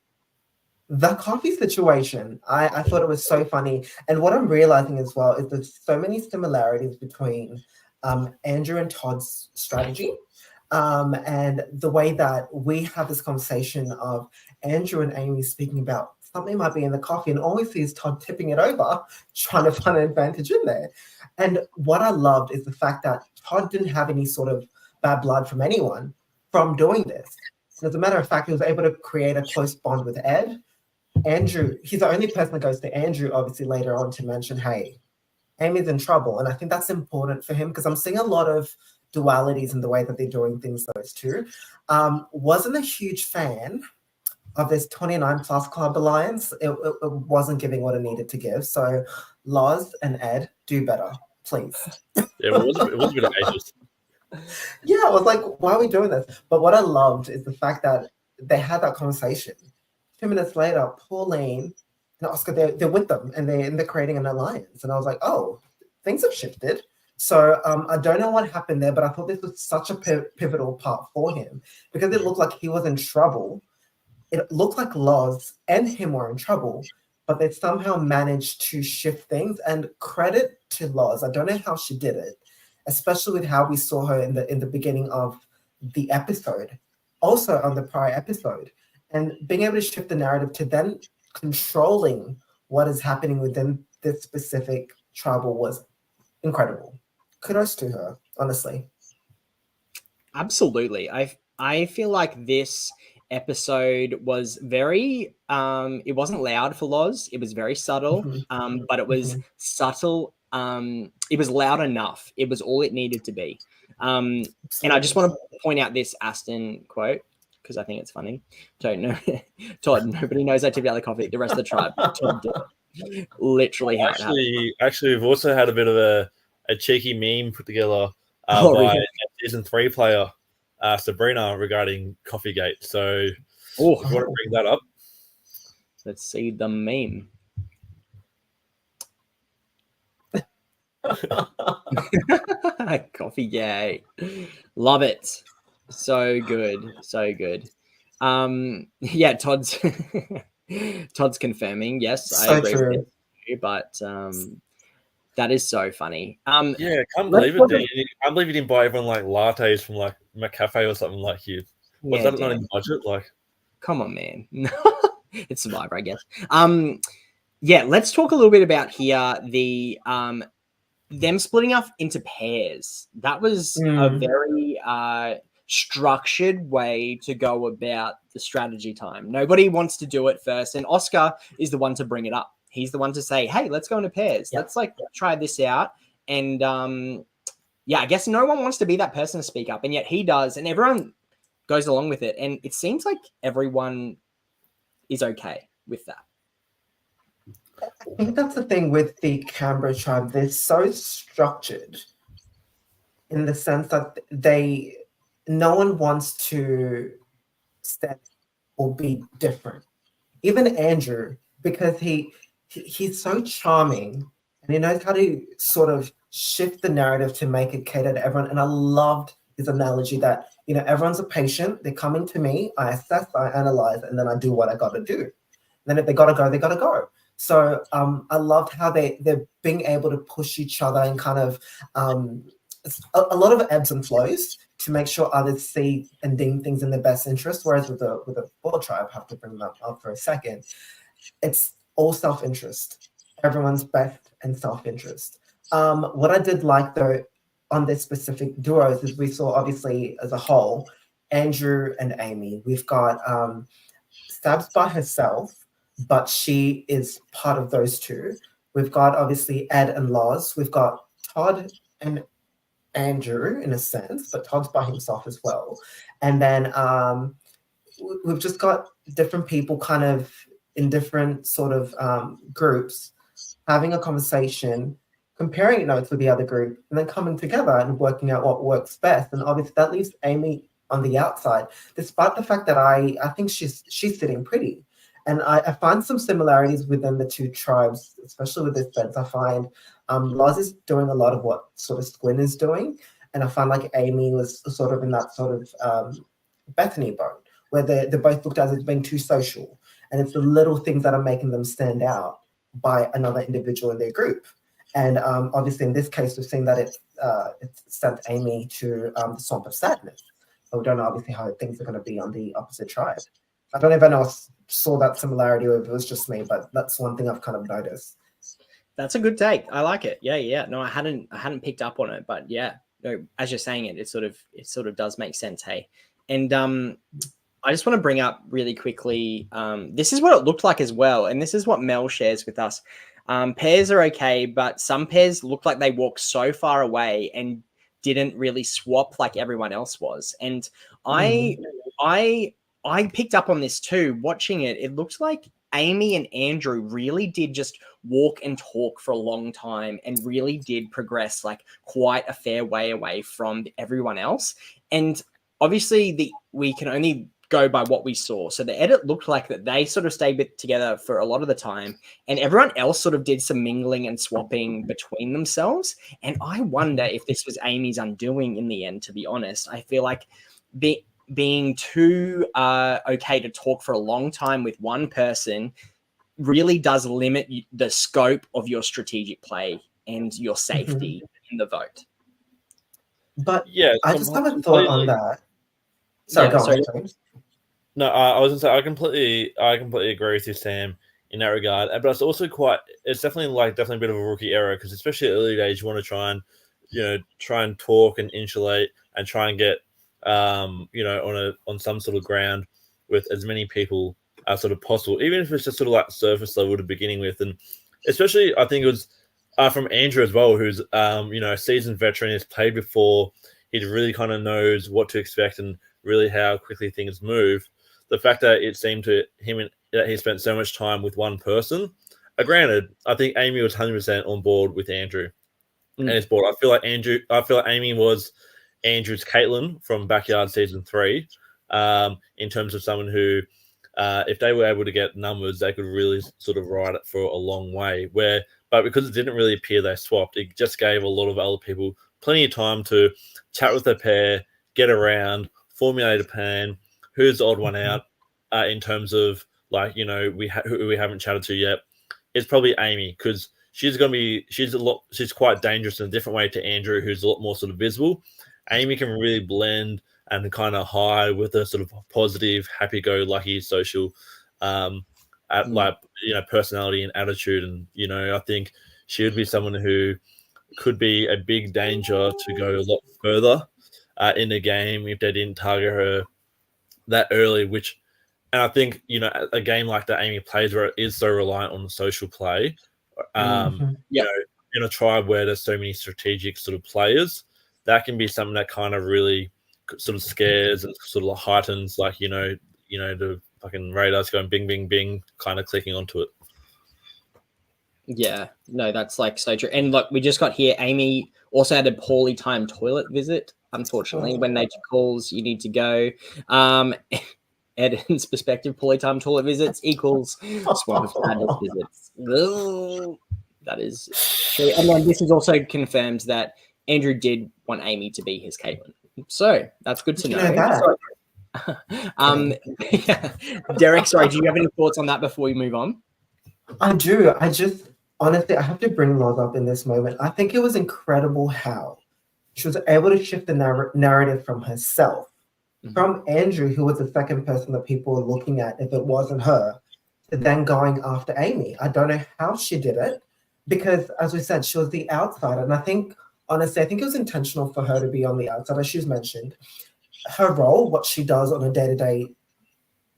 situation. I thought it was so funny. And what I'm realizing as well is there's so many similarities between Andrew and Todd's strategy. And the way that we have this conversation of Andrew and Amy speaking about something might be in the coffee, and all we see is Todd tipping it over, trying to find an advantage in there. And what I loved is the fact that Todd didn't have any sort of bad blood from anyone from doing this. And as a matter of fact, he was able to create a close bond with Ed. Andrew, he's the only person that goes to Andrew, obviously, later on to mention, hey, Amy's in trouble. And I think that's important for him because I'm seeing a lot of dualities in the way that they're doing things, those two. Wasn't a huge fan of this 29 plus club alliance. It wasn't giving what it needed to give. So Loz and Ed, do better, please. Yeah, it was a bit of ages. Yeah, I was like, why are we doing this? But what I loved is the fact that they had that conversation. 2 minutes later, Pauline and Oscar, they're with them and they're creating an alliance. And I was like, oh, things have shifted. So I don't know what happened there, but I thought this was such a pivotal part for him because it looked like he was in trouble. It looked like Loz and him were in trouble, but they somehow managed to shift things. And credit to Loz. I don't know how she did it, especially with how we saw her in the beginning of the episode, also on the prior episode, and being able to shift the narrative to then controlling what is happening within this specific tribal was incredible. Kudos to her, honestly. Absolutely. I feel like this episode was very it wasn't loud for Loz. It was very subtle, but it was subtle. It was loud enough. It was all it needed to be. And I just want to point out this Aston quote because I think it's funny. Don't know, Todd. Nobody knows I tipped out the coffee. The rest of the tribe, Todd did. Literally how it happened. Actually, we've also had a bit of a cheeky meme put together by season 3 player Sabrina regarding Coffeegate. So if you want to bring that up. Let's see the meme. Coffeegate. Love it. So good. So good. Yeah, Todd's confirming. Yes, So I agree true. with you, but that is so funny. Yeah, I can't believe it. I can't believe you didn't buy everyone like lattes from like McCafe or something like you. Was that not in the budget? Like, come on, man. It's Survivor, I guess. Yeah, let's talk a little bit about here the them splitting up into pairs. That was a very structured way to go about the strategy time. Nobody wants to do it first, and Oscar is the one to bring it up. He's the one to say, hey, let's go into pairs. Let's try this out. And I guess no one wants to be that person to speak up. And yet he does. And everyone goes along with it. And it seems like everyone is okay with that. think that's the thing with the Canberra tribe. They're so structured in the sense that no one wants to stand or be different. Even Andrew, because he's so charming and he knows how to sort of shift the narrative to make it cater to everyone. And I loved his analogy that, everyone's a patient. They're coming to me. I assess, I analyze, and then I do what I got to do. And then if they got to go, they got to go. So I loved how they're being able to push each other and kind of a lot of ebbs and flows to make sure others see and deem things in their best interest. Whereas with the Bull tribe, I have to bring them up for a second, it's all self-interest. Everyone's best and self-interest. What I did like though on this specific duos is we saw obviously as a whole, Andrew and Amy. We've got Stabs by herself, but she is part of those two. We've got obviously Ed and Loz. We've got Todd and Andrew in a sense, but Todd's by himself as well. And then we've just got different people kind of in different sort of groups having a conversation, comparing notes with the other group, and then coming together and working out what works best. And obviously that leaves Amy on the outside, despite the fact that I think she's sitting pretty. And I find some similarities within the two tribes, especially with this sense. I find Loz is doing a lot of what sort of Squin is doing. And I find like Amy was sort of in that sort of Bethany boat, where they're both looked at as being too social. And it's the little things that are making them stand out by another individual in their group. And obviously in this case, we've seen that it's sent Amy to the Swamp of Sadness. But we don't know obviously how things are going to be on the opposite tribe. I don't know if anyone else saw that similarity or if it was just me, but that's one thing I've kind of noticed. That's a good take. I like it. Yeah. No, I hadn't picked up on it, but yeah, no, as you're saying it sort of does make sense. Hey, and I just want to bring up really quickly. This is what it looked like as well, and this is what Mel shares with us. Pairs are okay, but some pairs look like they walked so far away and didn't really swap like everyone else was. And I picked up on this too. Watching it, it looked like Amy and Andrew really did just walk and talk for a long time and really did progress like quite a fair way away from everyone else. And obviously we can only go by what we saw. So the edit looked like that they sort of stayed together for a lot of the time, and everyone else sort of did some mingling and swapping between themselves. And I wonder if this was Amy's undoing in the end, to be honest. I feel like being too okay to talk for a long time with one person really does limit the scope of your strategic play and your safety in the vote. But yeah, I just have a thought on that. Sorry, go on, James. No, I was gonna say I completely agree with you, Sam, in that regard. But it's also it's definitely a bit of a rookie error, because especially early days, you want to try and talk and insulate and try and get on some sort of ground with as many people as sort of possible, even if it's just sort of like surface level to beginning with. And especially I think it was from Andrew as well, who's a seasoned veteran, has played before, he really kind of knows what to expect and really how quickly things move. The fact that it seemed to him that he spent so much time with one person. Granted, I think Amy was 100% on board with Andrew and his board. I feel like Amy was Andrew's Caitlin from Backyard Season 3, in terms of someone who, if they were able to get numbers, they could really sort of ride it for a long way. But because it didn't really appear they swapped, it just gave a lot of other people plenty of time to chat with their pair, get around, formulate a plan, who's the odd one out, in terms of who we haven't chatted to yet. It's probably Amy, because she's quite dangerous in a different way to Andrew, who's a lot more sort of visible. Amy can really blend and kind of hide with a sort of positive, happy-go-lucky social, personality and attitude. And I think she would be someone who could be a big danger to go a lot further in the game if they didn't target her that early. And I think a game like that Amy plays, where it is so reliant on social play, in a tribe where there's so many strategic sort of players, that can be something that kind of really sort of scares and sort of heightens, the fucking radars going bing, bing, bing, kind of clicking onto it. Yeah, no, that's like so true. And look, we just got here. Amy also had a poorly timed toilet visit. Unfortunately, when nature calls, you need to go. Eden's perspective, poorly timed toilet visits equals Swamp of Sadness visits. Ugh, that is true. And then this is also confirmed that Andrew did want Amy to be his Caitlin. So that's good to You know. know that? Yeah. Derek, sorry, do you have any thoughts on that before we move on? I do. I just honestly, I have to bring Loz up in this moment. I think it was incredible how she was able to shift the narrative from herself, from Andrew, who was the second person that people were looking at if it wasn't her, to then going after Amy. I don't know how she did it because, as we said, she was the outsider. And I think, honestly, I think it was intentional for her to be on the outside, as she's mentioned. Her role, what she does on a day-to-day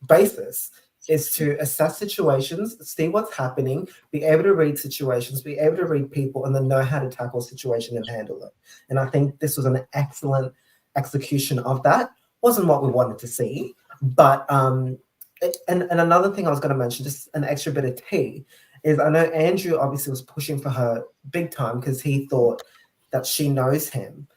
basis, is to assess situations, see what's happening, be able to read situations, be able to read people, and then know how to tackle a situation and handle it. And I think this was an excellent execution of that. Wasn't what we wanted to see, but and another thing I was going to mention, just an extra bit of tea, is I know Andrew obviously was pushing for her big time because he thought that she knows him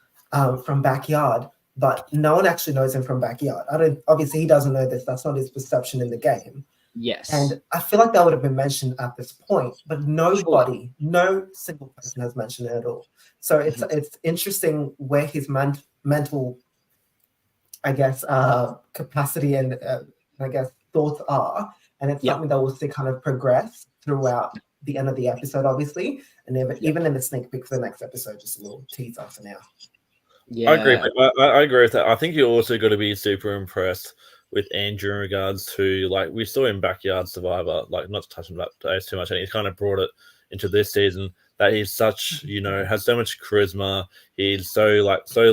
from backyard, but no one actually knows him from backyard. Obviously he doesn't know this. That's not his perception in the game. Yes. And I feel like that would have been mentioned at this point, but nobody, no single person has mentioned it at all. So it's interesting where his mental, I guess, capacity and I guess thoughts are, and it's something that we'll see kind of progress throughout the end of the episode, obviously, and even in the sneak peek for the next episode, just a little teaser for now. Yeah, I agree. I agree with that. I think you also got to be super impressed with Andrew in regards to, like, we saw in Backyard Survivor, like, not to touch on that too much, and he's kind of brought it into this season, that he's such, has so much charisma. He's so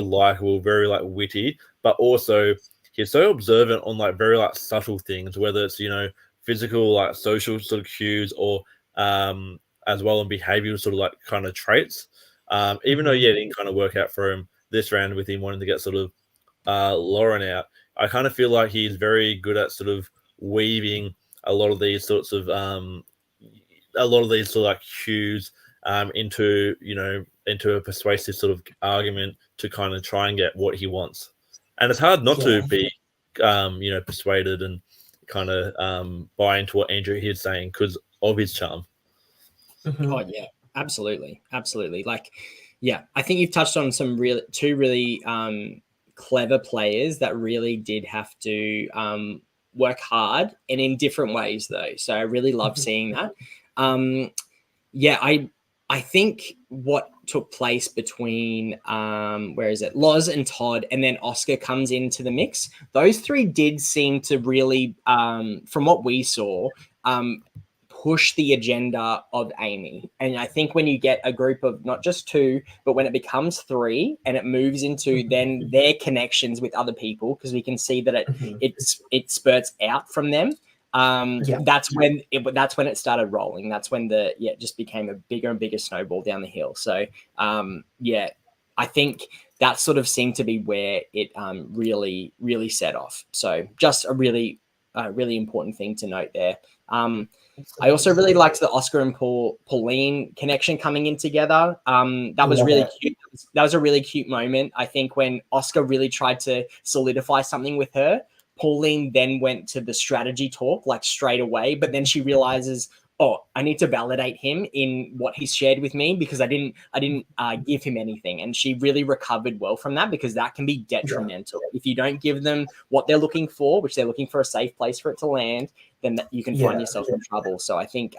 likable, very like witty, but also he's so observant on like very like subtle things, whether it's physical, like social sort of cues, or as well in behavioral sort of like kind of traits. Even though it didn't kind of work out for him this round with him wanting to get sort of Lauren out, I kind of feel like he's very good at sort of weaving a lot of these sorts of like cues into a persuasive sort of argument to kind of try and get what he wants. And it's hard not to be persuaded and kind of buy into what Andrew is saying because of his charm. Oh yeah, absolutely. Like, yeah, I think you've touched on two really clever players that really did have to work hard and in different ways though. So I really love seeing that. I think what took place between Loz and Todd, and then Oscar comes into the mix. Those three did seem to really, from what we saw, push the agenda of Amy. And I think when you get a group of not just two, but when it becomes three and it moves into then their connections with other people, because we can see that it spurts out from them. That's when it started rolling. That's when it just became a bigger and bigger snowball down the hill. So I think that sort of seemed to be where it really, really set off. So just a really important thing to note there. I also really liked the Oscar and Pauline connection coming in together. That was really cute. That was a really cute moment. I think when Oscar really tried to solidify something with her, Pauline then went to the strategy talk like straight away, but then she realizes, I need to validate him in what he's shared with me because I didn't give him anything. And she really recovered well from that because that can be detrimental. If you don't give them what they're looking for, which they're looking for a safe place for it to land, then you can find yourself in trouble. So I think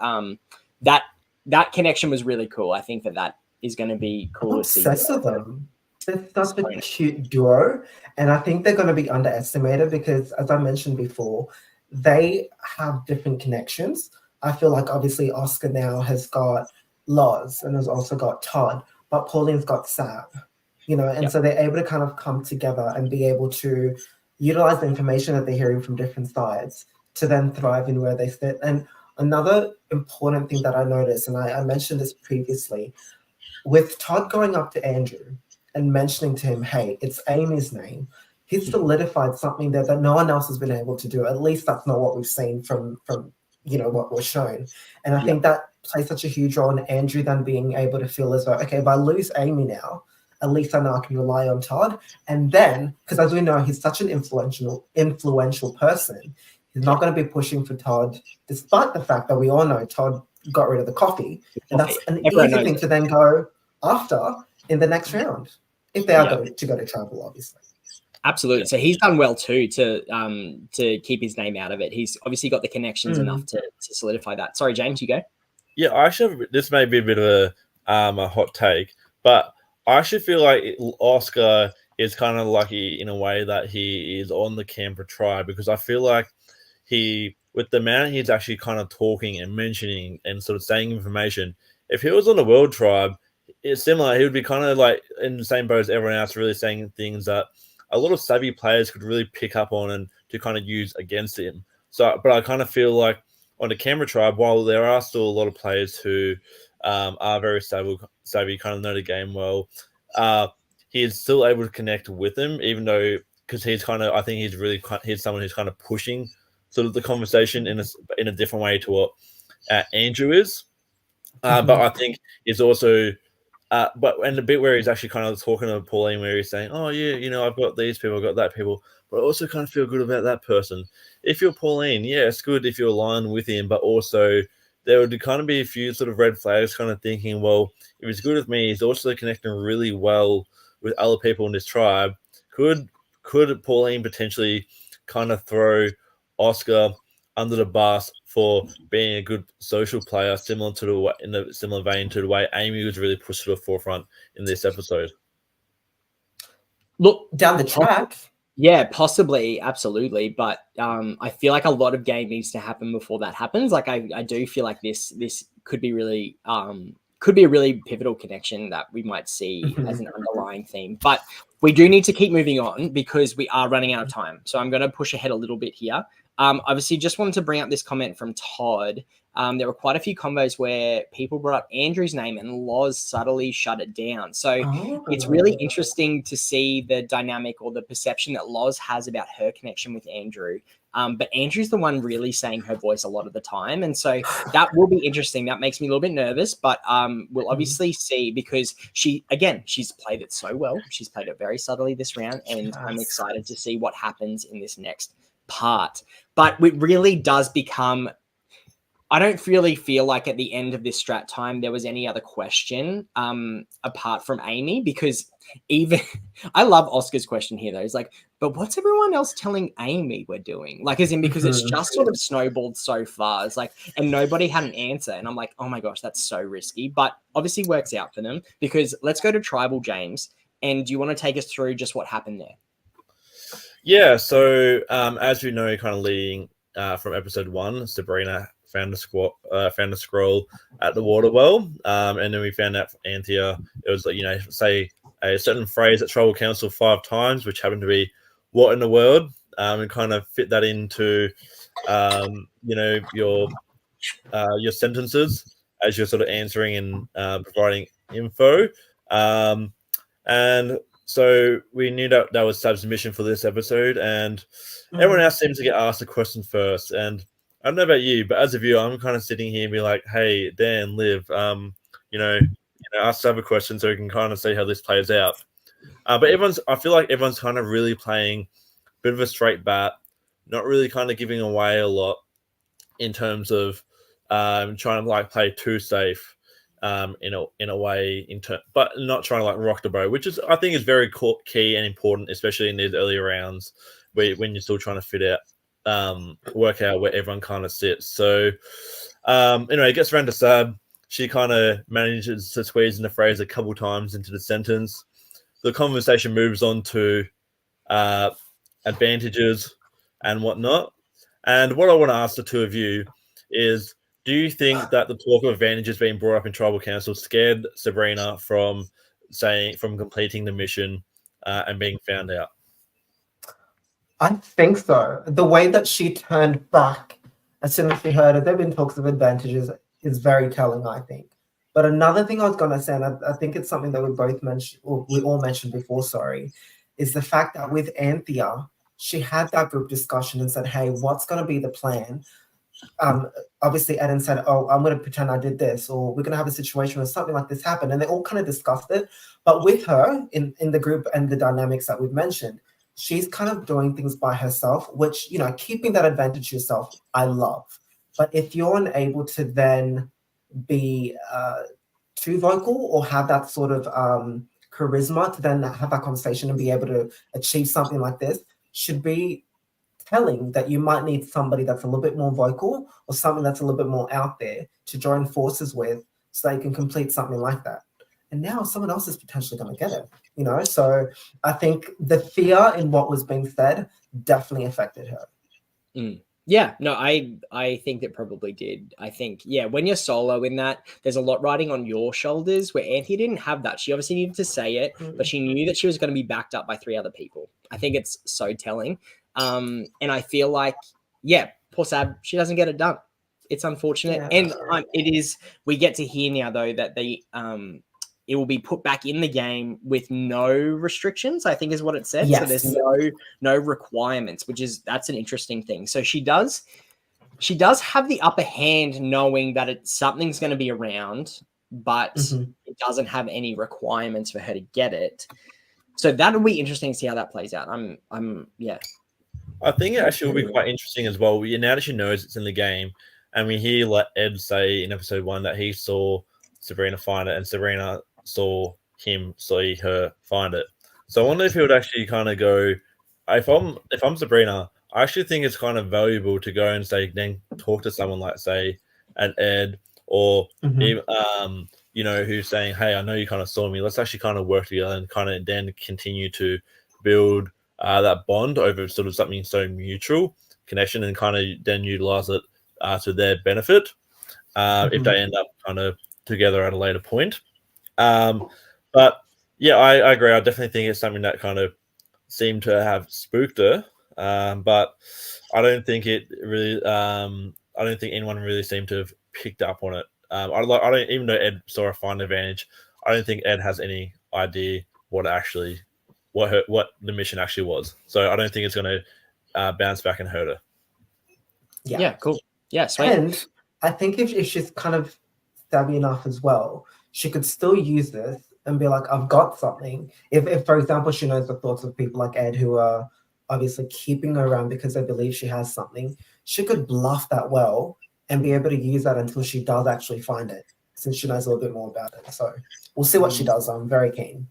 that connection was really cool. I think that is going to be cool to see. Obsessed with them. They're such a cute duo, and I think they're going to be underestimated because, as I mentioned before, they have different connections. I feel like obviously Oscar now has got Loz and has also got Todd, but Pauline's got Sav, and so they're able to kind of come together and be able to utilize the information that they're hearing from different sides to then thrive in where they sit. And another important thing that I noticed, and I mentioned this previously, with Todd going up to Andrew and mentioning to him, hey, it's Amy's name, he solidified something that no one else has been able to do. At least that's not what we've seen from what was shown. And I think that plays such a huge role in Andrew then being able to feel as though, okay, if I lose Amy now, at least I know I can rely on Todd. And then, because as we know, he's such an influential person, he's not going to be pushing for Todd, despite the fact that we all know Todd got rid of the coffee. And that's an easy thing to then go after in the next round, if they are going to go to travel, obviously. Absolutely. So he's done well too to keep his name out of it. He's obviously got the connections enough to solidify that. Sorry, James, you go. Yeah, I actually, this may be a bit of a hot take, but I actually feel like Oscar is kind of lucky in a way that he is on the Canberra tribe, because I feel like with the amount he's actually kind of talking and mentioning and sort of saying information, if he was on the world tribe, it's similar. He would be kind of like in the same boat as everyone else, really saying things that a lot of savvy players could really pick up on and to kind of use against him. So, but I kind of feel like on the Canberra tribe, while there are still a lot of players who are very savvy, kind of know the game well, he is still able to connect with them, even though, because he's kind of, I think he's someone who's kind of pushing sort of the conversation in a different way to what Andrew is. But I think it's also, and the bit where he's actually kind of talking to Pauline, where he's saying, "Oh yeah, I've got these people, I've got that people, but I also kind of feel good about that person." If you're Pauline, yeah, it's good if you're aligned with him, but also there would kind of be a few sort of red flags, kind of thinking, well, if he's good with me, he's also connecting really well with other people in this tribe. Could Pauline potentially kind of throw Oscar under the bus for being a good social player, in a similar vein to the way Amy was really pushed to the forefront in this episode? Look, down the track. Yeah, possibly, absolutely. But I feel like a lot of game needs to happen before that happens. Like I do feel like this could be really could be a really pivotal connection that we might see as an underlying theme. But we do need to keep moving on because we are running out of time. So I'm going to push ahead a little bit here. Obviously, just wanted to bring up this comment from Todd. There were quite a few combos where people brought up Andrew's name and Loz subtly shut it down. So it's really interesting to see the dynamic or the perception that Loz has about her connection with Andrew. But Andrew's the one really saying her voice a lot of the time. And so that will be interesting. That makes me a little bit nervous, but we'll obviously see, because she's played it so well. She's played it very subtly this round, and I'm excited to see what happens in this next part. But it really does become, I don't really feel like at the end of this strat time there was any other question apart from Amy, because even I love Oscar's question here though. It's like, but what's everyone else telling Amy we're doing? Like, as in, because it's just sort of snowballed so far. It's like, and nobody had an answer. And I'm like, oh my gosh, that's so risky. But obviously works out for them, because let's go to Tribal, James. And do you want to take us through just what happened there? Yeah, so as we know, kind of leading from episode 1, Sabrina found a scroll at the water well, and then we found out from Anthea it was like, say a certain phrase at Tribal Council 5 times, which happened to be "what in the world," and kind of fit that into your sentences as you're sort of answering and providing info, and so we knew that was Sab's mission for this episode, and everyone else seems to get asked a question first. And I don't know about you, but as a viewer, I'm kind of sitting here and be like, "Hey, Dan, Liv, ask Sab a question so we can kind of see how this plays out." But I feel like everyone's kind of really playing a bit of a straight bat, not really kind of giving away a lot in terms of trying to like play too safe. In a way, but not trying to like rock the boat, which is, I think, is very key and important, especially in these early rounds when you're still trying to work out where everyone kind of sits. So anyway, it gets around to Sab. She kind of manages to squeeze in the phrase a couple times into the sentence. The conversation moves on to advantages and whatnot. And what I want to ask the two of you is, do you think that the talk of advantages being brought up in Tribal Council scared Sabrina from completing the mission and being found out? I think so. The way that she turned back as soon as she heard it, there have been talks of advantages, is very telling, I think. But another thing I was going to say, and I think it's something that we all mentioned before, is the fact that with Anthea, she had that group discussion and said, hey, what's going to be the plan? obviously Eden said, "Oh, I'm going to pretend I did this," or "We're going to have a situation where something like this happened," and they all kind of discussed it. But with her in the group and the dynamics that we've mentioned, she's kind of doing things by herself, which, you know, keeping that advantage yourself, I love. But if you're unable to then be too vocal or have that sort of charisma to then have that conversation and be able to achieve something like this, should be telling that you might need somebody that's a little bit more vocal or something that's a little bit more out there to join forces with so that you can complete something like that. And now someone else is potentially going to get it, you know? So I think the fear in what was being said definitely affected her. Yeah, no, I think that probably did. I think, yeah, when you're solo in that, there's a lot riding on your shoulders, where Anthea didn't have that. She obviously needed to say it, but she knew that she was going to be backed up by 3 other people. I think it's so telling. And I feel like, yeah, poor Sab, she doesn't get it done. It's unfortunate. Yeah. And it is, we get to hear now, though, that it will be put back in the game with no restrictions, I think is what it said. Yes. So there's no requirements, that's an interesting thing. So she does have the upper hand, knowing that something's going to be around, but it doesn't have any requirements for her to get it. So that'll be interesting to see how that plays out. Yeah. I think it actually will be quite interesting as well. Now that she knows it's in the game, and we hear like Ed say in episode 1 that he saw Sabrina find it, and Sabrina saw him see her find it. So I wonder if he would actually kind of go, if I'm Sabrina, I actually think it's kind of valuable to go and say, then talk to someone like, say, an Ed, or even, you know, who's saying, hey, I know you kind of saw me. Let's actually kind of work together and kind of then continue to build that bond over sort of something so mutual connection, and kind of then utilize it to their benefit if they end up kind of together at a later point. But yeah, I agree. I definitely think it's something that kind of seemed to have spooked her. But I don't think it really. I don't think anyone really seemed to have picked up on it. I don't, even though Ed saw a fine advantage, I don't think Ed has any idea what the mission actually was. So I don't think it's going to bounce back and hurt her. Yeah, cool. Yeah, sweet. And I think if she's kind of savvy enough as well, she could still use this and be like, I've got something. If for example, she knows the thoughts of people like Ed who are obviously keeping her around because they believe she has something, she could bluff that well and be able to use that until she does actually find it, since she knows a little bit more about it. So we'll see what she does. I'm very keen.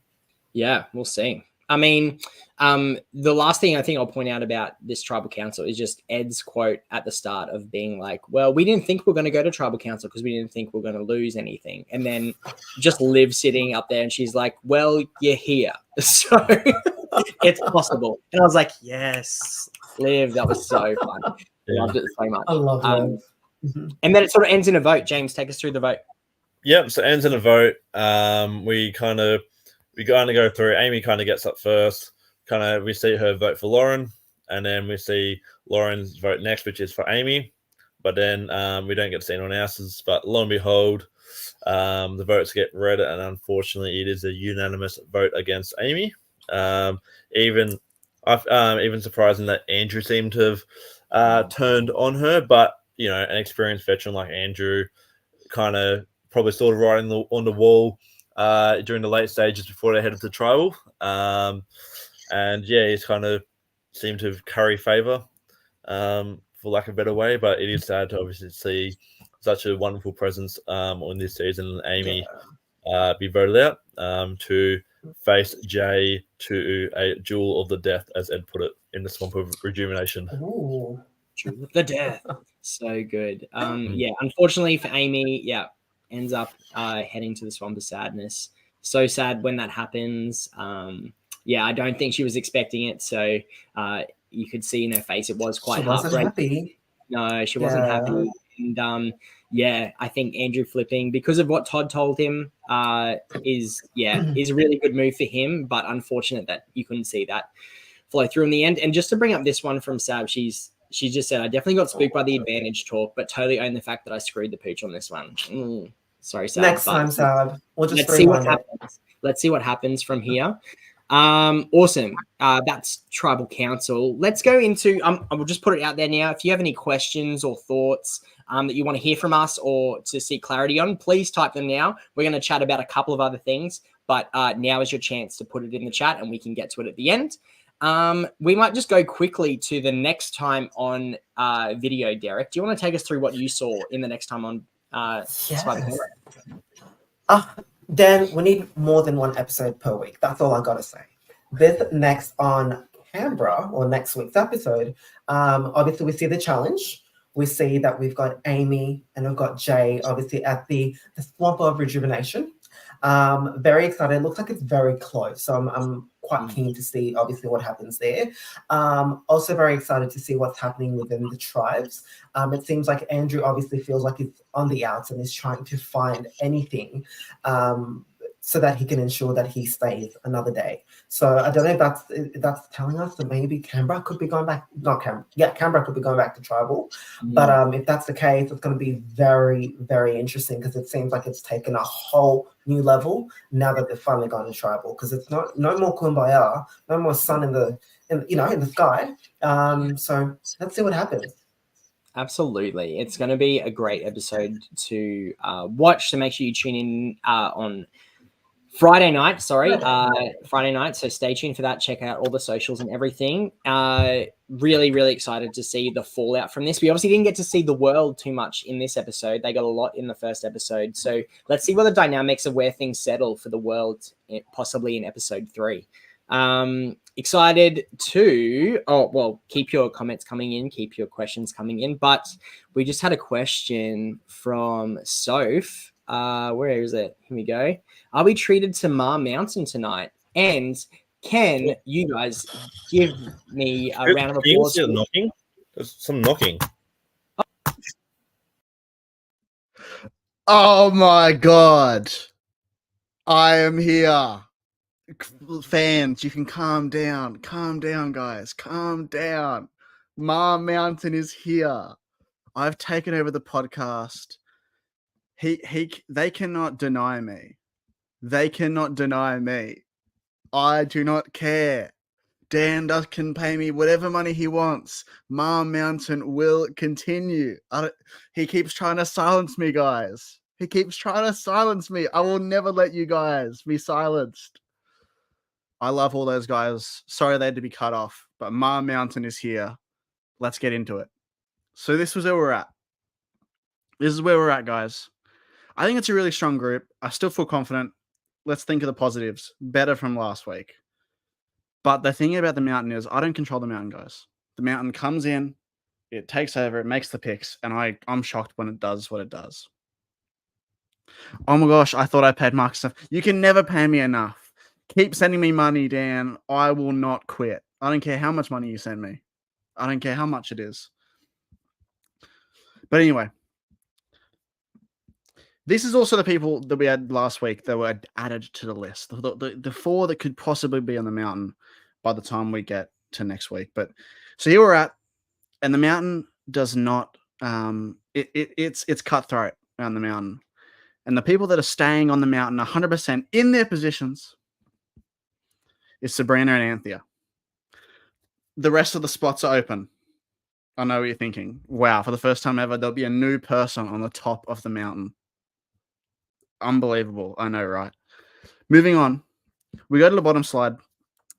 Yeah, we'll see. I mean, the last thing I think I'll point out about this tribal council is just Ed's quote at the start of being like, well, we didn't think we are going to go to tribal council because we didn't think we are going to lose anything. And then just Liv sitting up there and she's like, well, you're here. So it's possible. And I was like, yes, Liv, that was so fun. Loved it so much. I love Liv. And then it sort of ends in a vote. James, take us through the vote. Yep, so it ends in a vote. We kind of go through. Amy kind of gets up first. We see her vote for Lauren, and then we see Lauren's vote next, which is for Amy. But then we don't get to see anyone else's. But lo and behold, the votes get read, and unfortunately, it is a unanimous vote against Amy. Even surprising that Andrew seemed to have turned on her, but you know, an experienced veteran like Andrew kind of probably sort of writing on the wall during the late stages before they headed to tribal. And yeah, he's kind of seemed to curry favor, for lack of a better way. But it is sad to obviously see such a wonderful presence on this season, Amy be voted out to face Jay to a duel of the death, as Ed put it, in the Swamp of Rejuvenation. Ooh. Duel of the death. So good. Yeah, unfortunately for Amy, ends up heading to the Swamp of Sadness. So sad when that happens. I don't think she was expecting it. So you could see in her face it was quite heartbreaking. No, she wasn't happy. And I think Andrew flipping because of what Todd told him is a really good move for him. But unfortunate that you couldn't see that flow through in the end. And just to bring up this one from Sab, she just said, I definitely got spooked by the advantage talk, but totally own the fact that I screwed the pooch on this one. Sorry, Sab. Next time, Sab. We'll just let's see what happens. Let's see what happens from here. Awesome. That's Tribal Council. Let's go into. I will just put it out there now. If you have any questions or thoughts that you want to hear from us or to seek clarity on, please type them now. We're going to chat about a couple of other things, but now is your chance to put it in the chat, and we can get to it at the end. We might just go quickly to the next time on video. Derek, do you want to take us through what you saw in the next time on Survivor Canberra? Dan, we need more than one episode per week. That's all I gotta say. This next on Canberra, or next week's episode, obviously we see the challenge. We see that we've got Amy and we've got Jay, obviously at the Swamp of Rejuvenation. Very excited. It looks like it's very close. So I'm quite keen to see obviously what happens there. Also very excited to see what's happening within the tribes. It seems like Andrew obviously feels like he's on the outs and is trying to find anything so that he can ensure that he stays another day. So I don't know if that's telling us that maybe Canberra could be going back. Canberra could be going back to tribal. But if that's the case, it's going to be very, very interesting because it seems like it's taken a whole new level now that they've finally gone to tribal. Because it's no more kumbaya, no more sun in the sky. So let's see what happens. Absolutely. It's going to be a great episode to watch. So make sure you tune in on Friday night. So stay tuned for that. Check out all the socials and everything. Really, really excited to see the fallout from this. We obviously didn't get to see the world too much in this episode. They got a lot in the first episode. So let's see what the dynamics of where things settle for the world, possibly in episode 3. Excited to keep your comments coming in, keep your questions coming in, but we just had a question from Soph. Where is it? Here we go. Are we treated to Ma Mountain tonight? And can you guys give me a round of applause? Knocking? There's some knocking. Oh my god. I am here. Fans, you can calm down. Calm down, guys. Calm down. Ma Mountain is here. I've taken over the podcast. They cannot deny me. They cannot deny me. I do not care. Dan can pay me whatever money he wants. Ma Mountain will continue. He keeps trying to silence me, guys. He keeps trying to silence me. I will never let you guys be silenced. I love all those guys. Sorry they had to be cut off, but Ma Mountain is here. Let's get into it. So this was where we're at. This is where we're at, guys. I think it's a really strong group. I still feel confident. Let's think of the positives. Better from last week. But the thing about the mountain is I don't control the mountain, guys. The mountain comes in, it takes over, it makes the picks, and I'm shocked when it does what it does. Oh my gosh, I thought I paid Mark stuff. You can never pay me enough. Keep sending me money, Dan. I will not quit. I don't care how much money you send me. I don't care how much it is. But anyway, this is also the people that we had last week that were added to the list. The 4 that could possibly be on the mountain by the time we get to next week. But so here we're at, and the mountain does not. It's cutthroat around the mountain, and the people that are staying on the mountain 100% in their positions is Sabrina and Anthea. The rest of the spots are open. I know what you're thinking. Wow, for the first time ever, there'll be a new person on the top of the mountain. Unbelievable. I know, right? Moving on. We go to the bottom slide.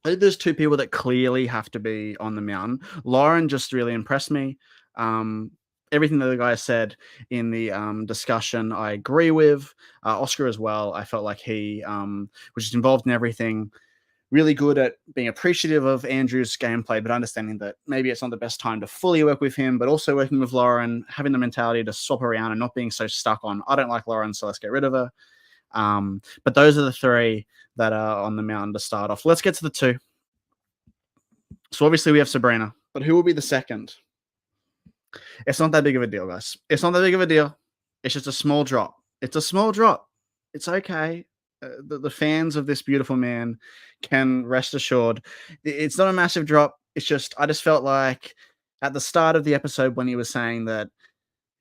I think there's 2 people that clearly have to be on the mountain. Lauren just really impressed me. Everything that the guy said in the discussion, I agree with. Oscar as well. I felt like he was just involved in everything. Really good at being appreciative of Andrew's gameplay, but understanding that maybe it's not the best time to fully work with him, but also working with Lauren, having the mentality to swap around and not being so stuck on, I don't like Lauren, so let's get rid of her. But those are the 3 that are on the mountain to start off. Let's get to the 2. So obviously we have Sabrina, but who will be the second? It's not that big of a deal, guys. It's not that big of a deal. It's just a small drop. It's a small drop. It's okay. The fans of this beautiful man can rest assured. It's not a massive drop. It's just, I just felt like at the start of the episode when he was saying that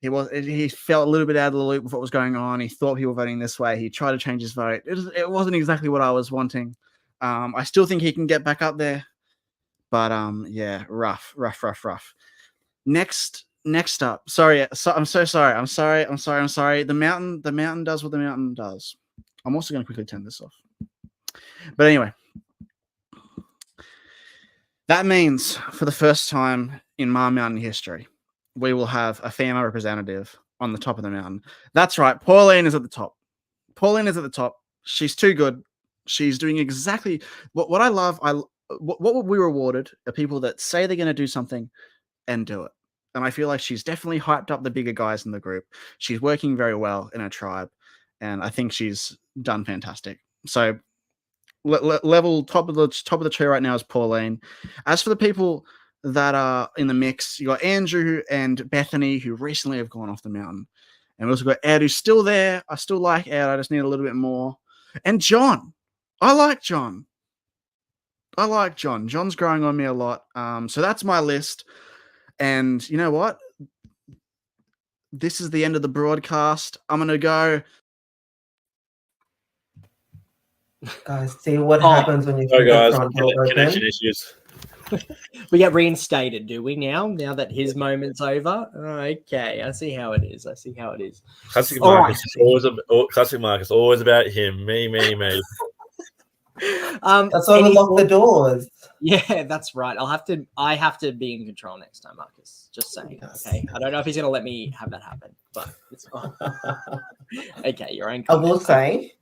he felt a little bit out of the loop with what was going on. He thought people were voting this way. He tried to change his vote. It wasn't exactly what I was wanting. I still think he can get back up there, but yeah, rough. Next up. Sorry, I'm so sorry. I'm sorry. The mountain does what the mountain does. I'm also going to quickly turn this off. But anyway, that means for the first time in Ma Mountain history, we will have a female representative on the top of the mountain. That's right. Pauline is at the top. She's too good. She's doing exactly what I love. What we rewarded are people that say they're going to do something and do it. And I feel like she's definitely hyped up the bigger guys in the group. She's working very well in her tribe, and I think she's done fantastic. So level top of the tree right now is Pauline. As for the people that are in the mix, you got Andrew and Bethany, who recently have gone off the mountain. And we also got Ed, who's still there. I still like Ed. I just need a little bit more. And John. I like John. John's growing on me a lot. So that's my list. And you know what? This is the end of the broadcast. I'm going to go. Guys, see what happens when you keep the front door open. Connection issues. We get reinstated, do we now? Now that his moment's over? Okay, I see how it is. Classic Marcus is always about him. Me. That's why we lock the doors. Yeah, that's right. I have to be in control next time, Marcus. Just saying. Yes. Okay. I don't know if he's gonna let me have that happen, but it's fine. Okay, your own I will say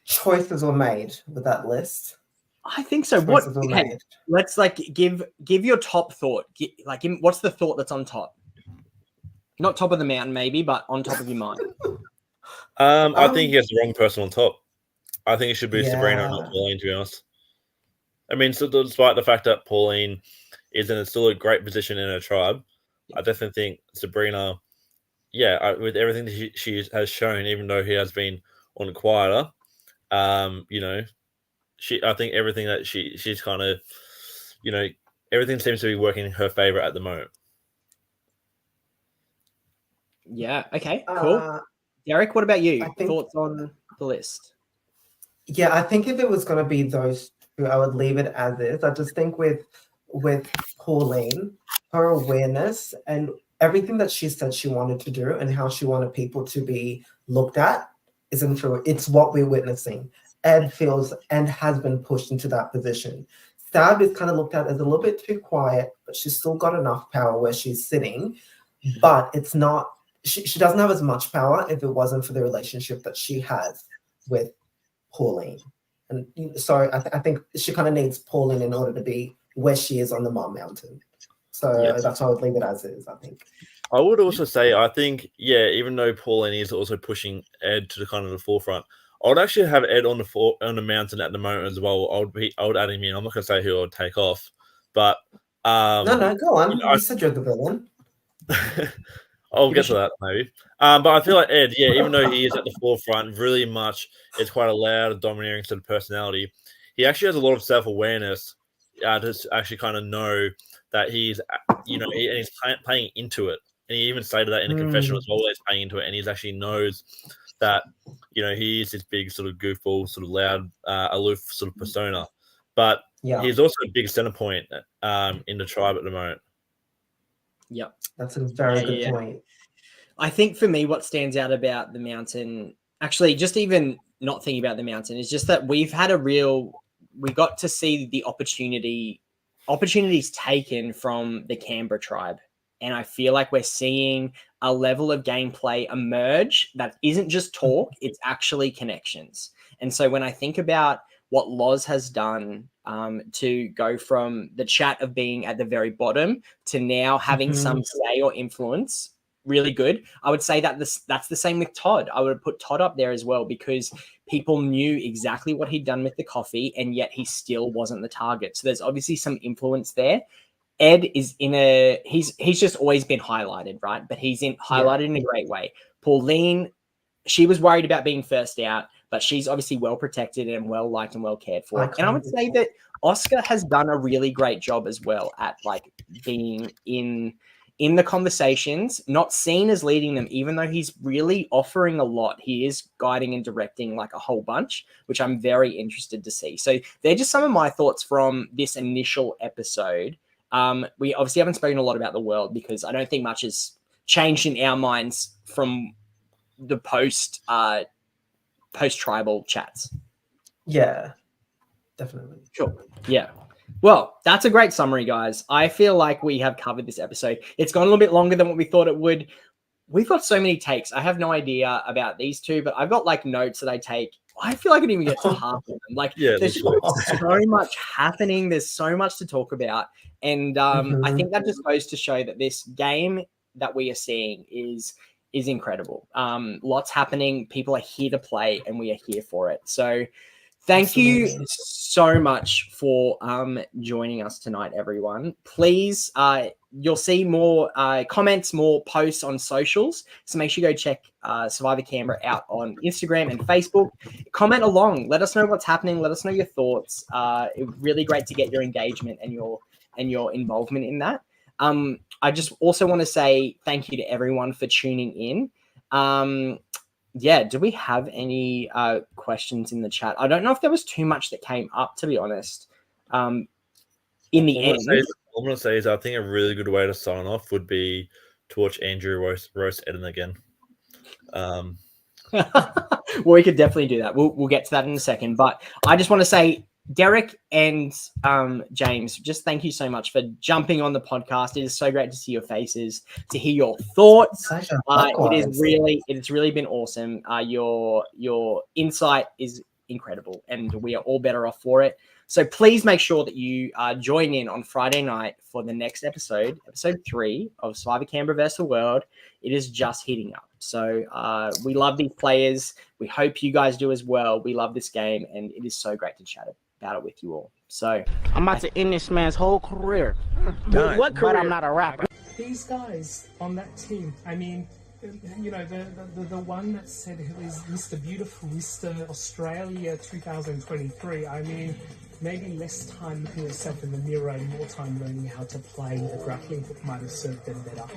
choices were made with that list. I think so. Let's give your top thought. What's the thought that's on top? Not top of the mountain, maybe, but on top of your mind. I think he has the wrong person on top. I think it should be Sabrina, not Pauline, to be honest. I mean, so despite the fact that Pauline is in still a great position in her tribe, I definitely think Sabrina, with everything that she has shown, even though he has been on quieter, I think everything that she's kind of, everything seems to be working in her favor at the moment. Yeah. Okay. Cool. Derek, what about you? Thoughts on the list? Yeah, I think if it was going to be those two, I would leave it as is. I just think with Pauline, her awareness and everything that she said she wanted to do and how she wanted people to be looked at isn't true. It's what we're witnessing. Ed feels and has been pushed into that position. Sab is kind of looked at as a little bit too quiet, but she's still got enough power where she's sitting. But it's not, she doesn't have as much power if it wasn't for the relationship that she has with Pauline. And so I think she kind of needs Pauline in order to be where she is on the Mom Mountain. So that's why I would leave it as is, I think. I would also say, I think, even though Pauline is also pushing Ed to the kind of the forefront, I would actually have Ed on the mountain at the moment as well. I would add him in. I'm not going to say who I would take off, but no, go on. You said you're the villain. I'll get to that maybe. But I feel like Ed, even though he is at the forefront, really much is quite a loud, domineering sort of personality. He actually has a lot of self-awareness to actually kind of know that he's, and he's playing into it. And he even stated that in the confessional as well. He's playing into it, and he actually knows that he is this big sort of goofball, sort of loud, aloof sort of persona. But he's also a big center point in the tribe at the moment. Yep. That's a very good point. I think for me, what stands out about the mountain, actually, just even not thinking about the mountain, is just that we got to see the opportunities taken from the Canberra tribe. And I feel like we're seeing a level of gameplay emerge that isn't just talk, it's actually connections. And so when I think about what Loz has done to go from the chat of being at the very bottom to now having some say or influence, really good. I would say that that's the same with Todd. I would put Todd up there as well because people knew exactly what he'd done with the coffee and yet he still wasn't the target. So there's obviously some influence there. Ed is he's just always been highlighted, right? But he's highlighted in a great way. Pauline, she was worried about being first out, but she's obviously well protected and well liked and well cared for. And I would say that Oscar has done a really great job as well at being in in the conversations, not seen as leading them, even though he's really offering a lot. He is guiding and directing like a whole bunch, which I'm very interested to see. So they're just some of my thoughts from this initial episode. We obviously haven't spoken a lot about the world because I don't think much has changed in our minds from the post tribal chats. Yeah, definitely. Sure. Yeah. Well, that's a great summary, guys. I feel like we have covered this episode. It's gone a little bit longer than what we thought it would. We've got so many takes. I have no idea about these two, but I've got like notes that I take. I feel like I didn't even get to half of them. Like, there's so much happening. There's so much to talk about. And I think that just goes to show that this game that we are seeing is incredible. Lots happening. People are here to play, and we are here for it. So thank you so much for joining us tonight, everyone. Please, you'll see more comments, more posts on socials. So make sure you go check Survivor Canberra out on Instagram and Facebook. Comment along. Let us know what's happening. Let us know your thoughts. It's really great to get your engagement and your involvement in that. I just also want to say thank you to everyone for tuning in. Yeah, do we have any questions in the chat? I don't know if there was too much that came up, to be honest. In the end, I'm going to say is I think a really good way to sign off would be to watch Andrew roast Eden again. Well, we could definitely do that. We'll get to that in a second. But I just want to say, Derek and James, just thank you so much for jumping on the podcast. It is so great to see your faces, to hear your thoughts. It's really been awesome. Your insight is incredible, and we are all better off for it. So please make sure that you join in on Friday night for the next episode 3 of Survivor Canberra vs. the World. It is just heating up. So we love these players. We hope you guys do as well. We love this game, and it is so great to chat about it with you all. So I'm about to end this man's whole career. What But I'm not a rapper. These guys on that team, I mean, you know, the one that said he was Mr. Beautiful, Mr. Australia 2023, I mean, maybe less time looking at yourself in the mirror and more time learning how to play the grappling hook might have served them better.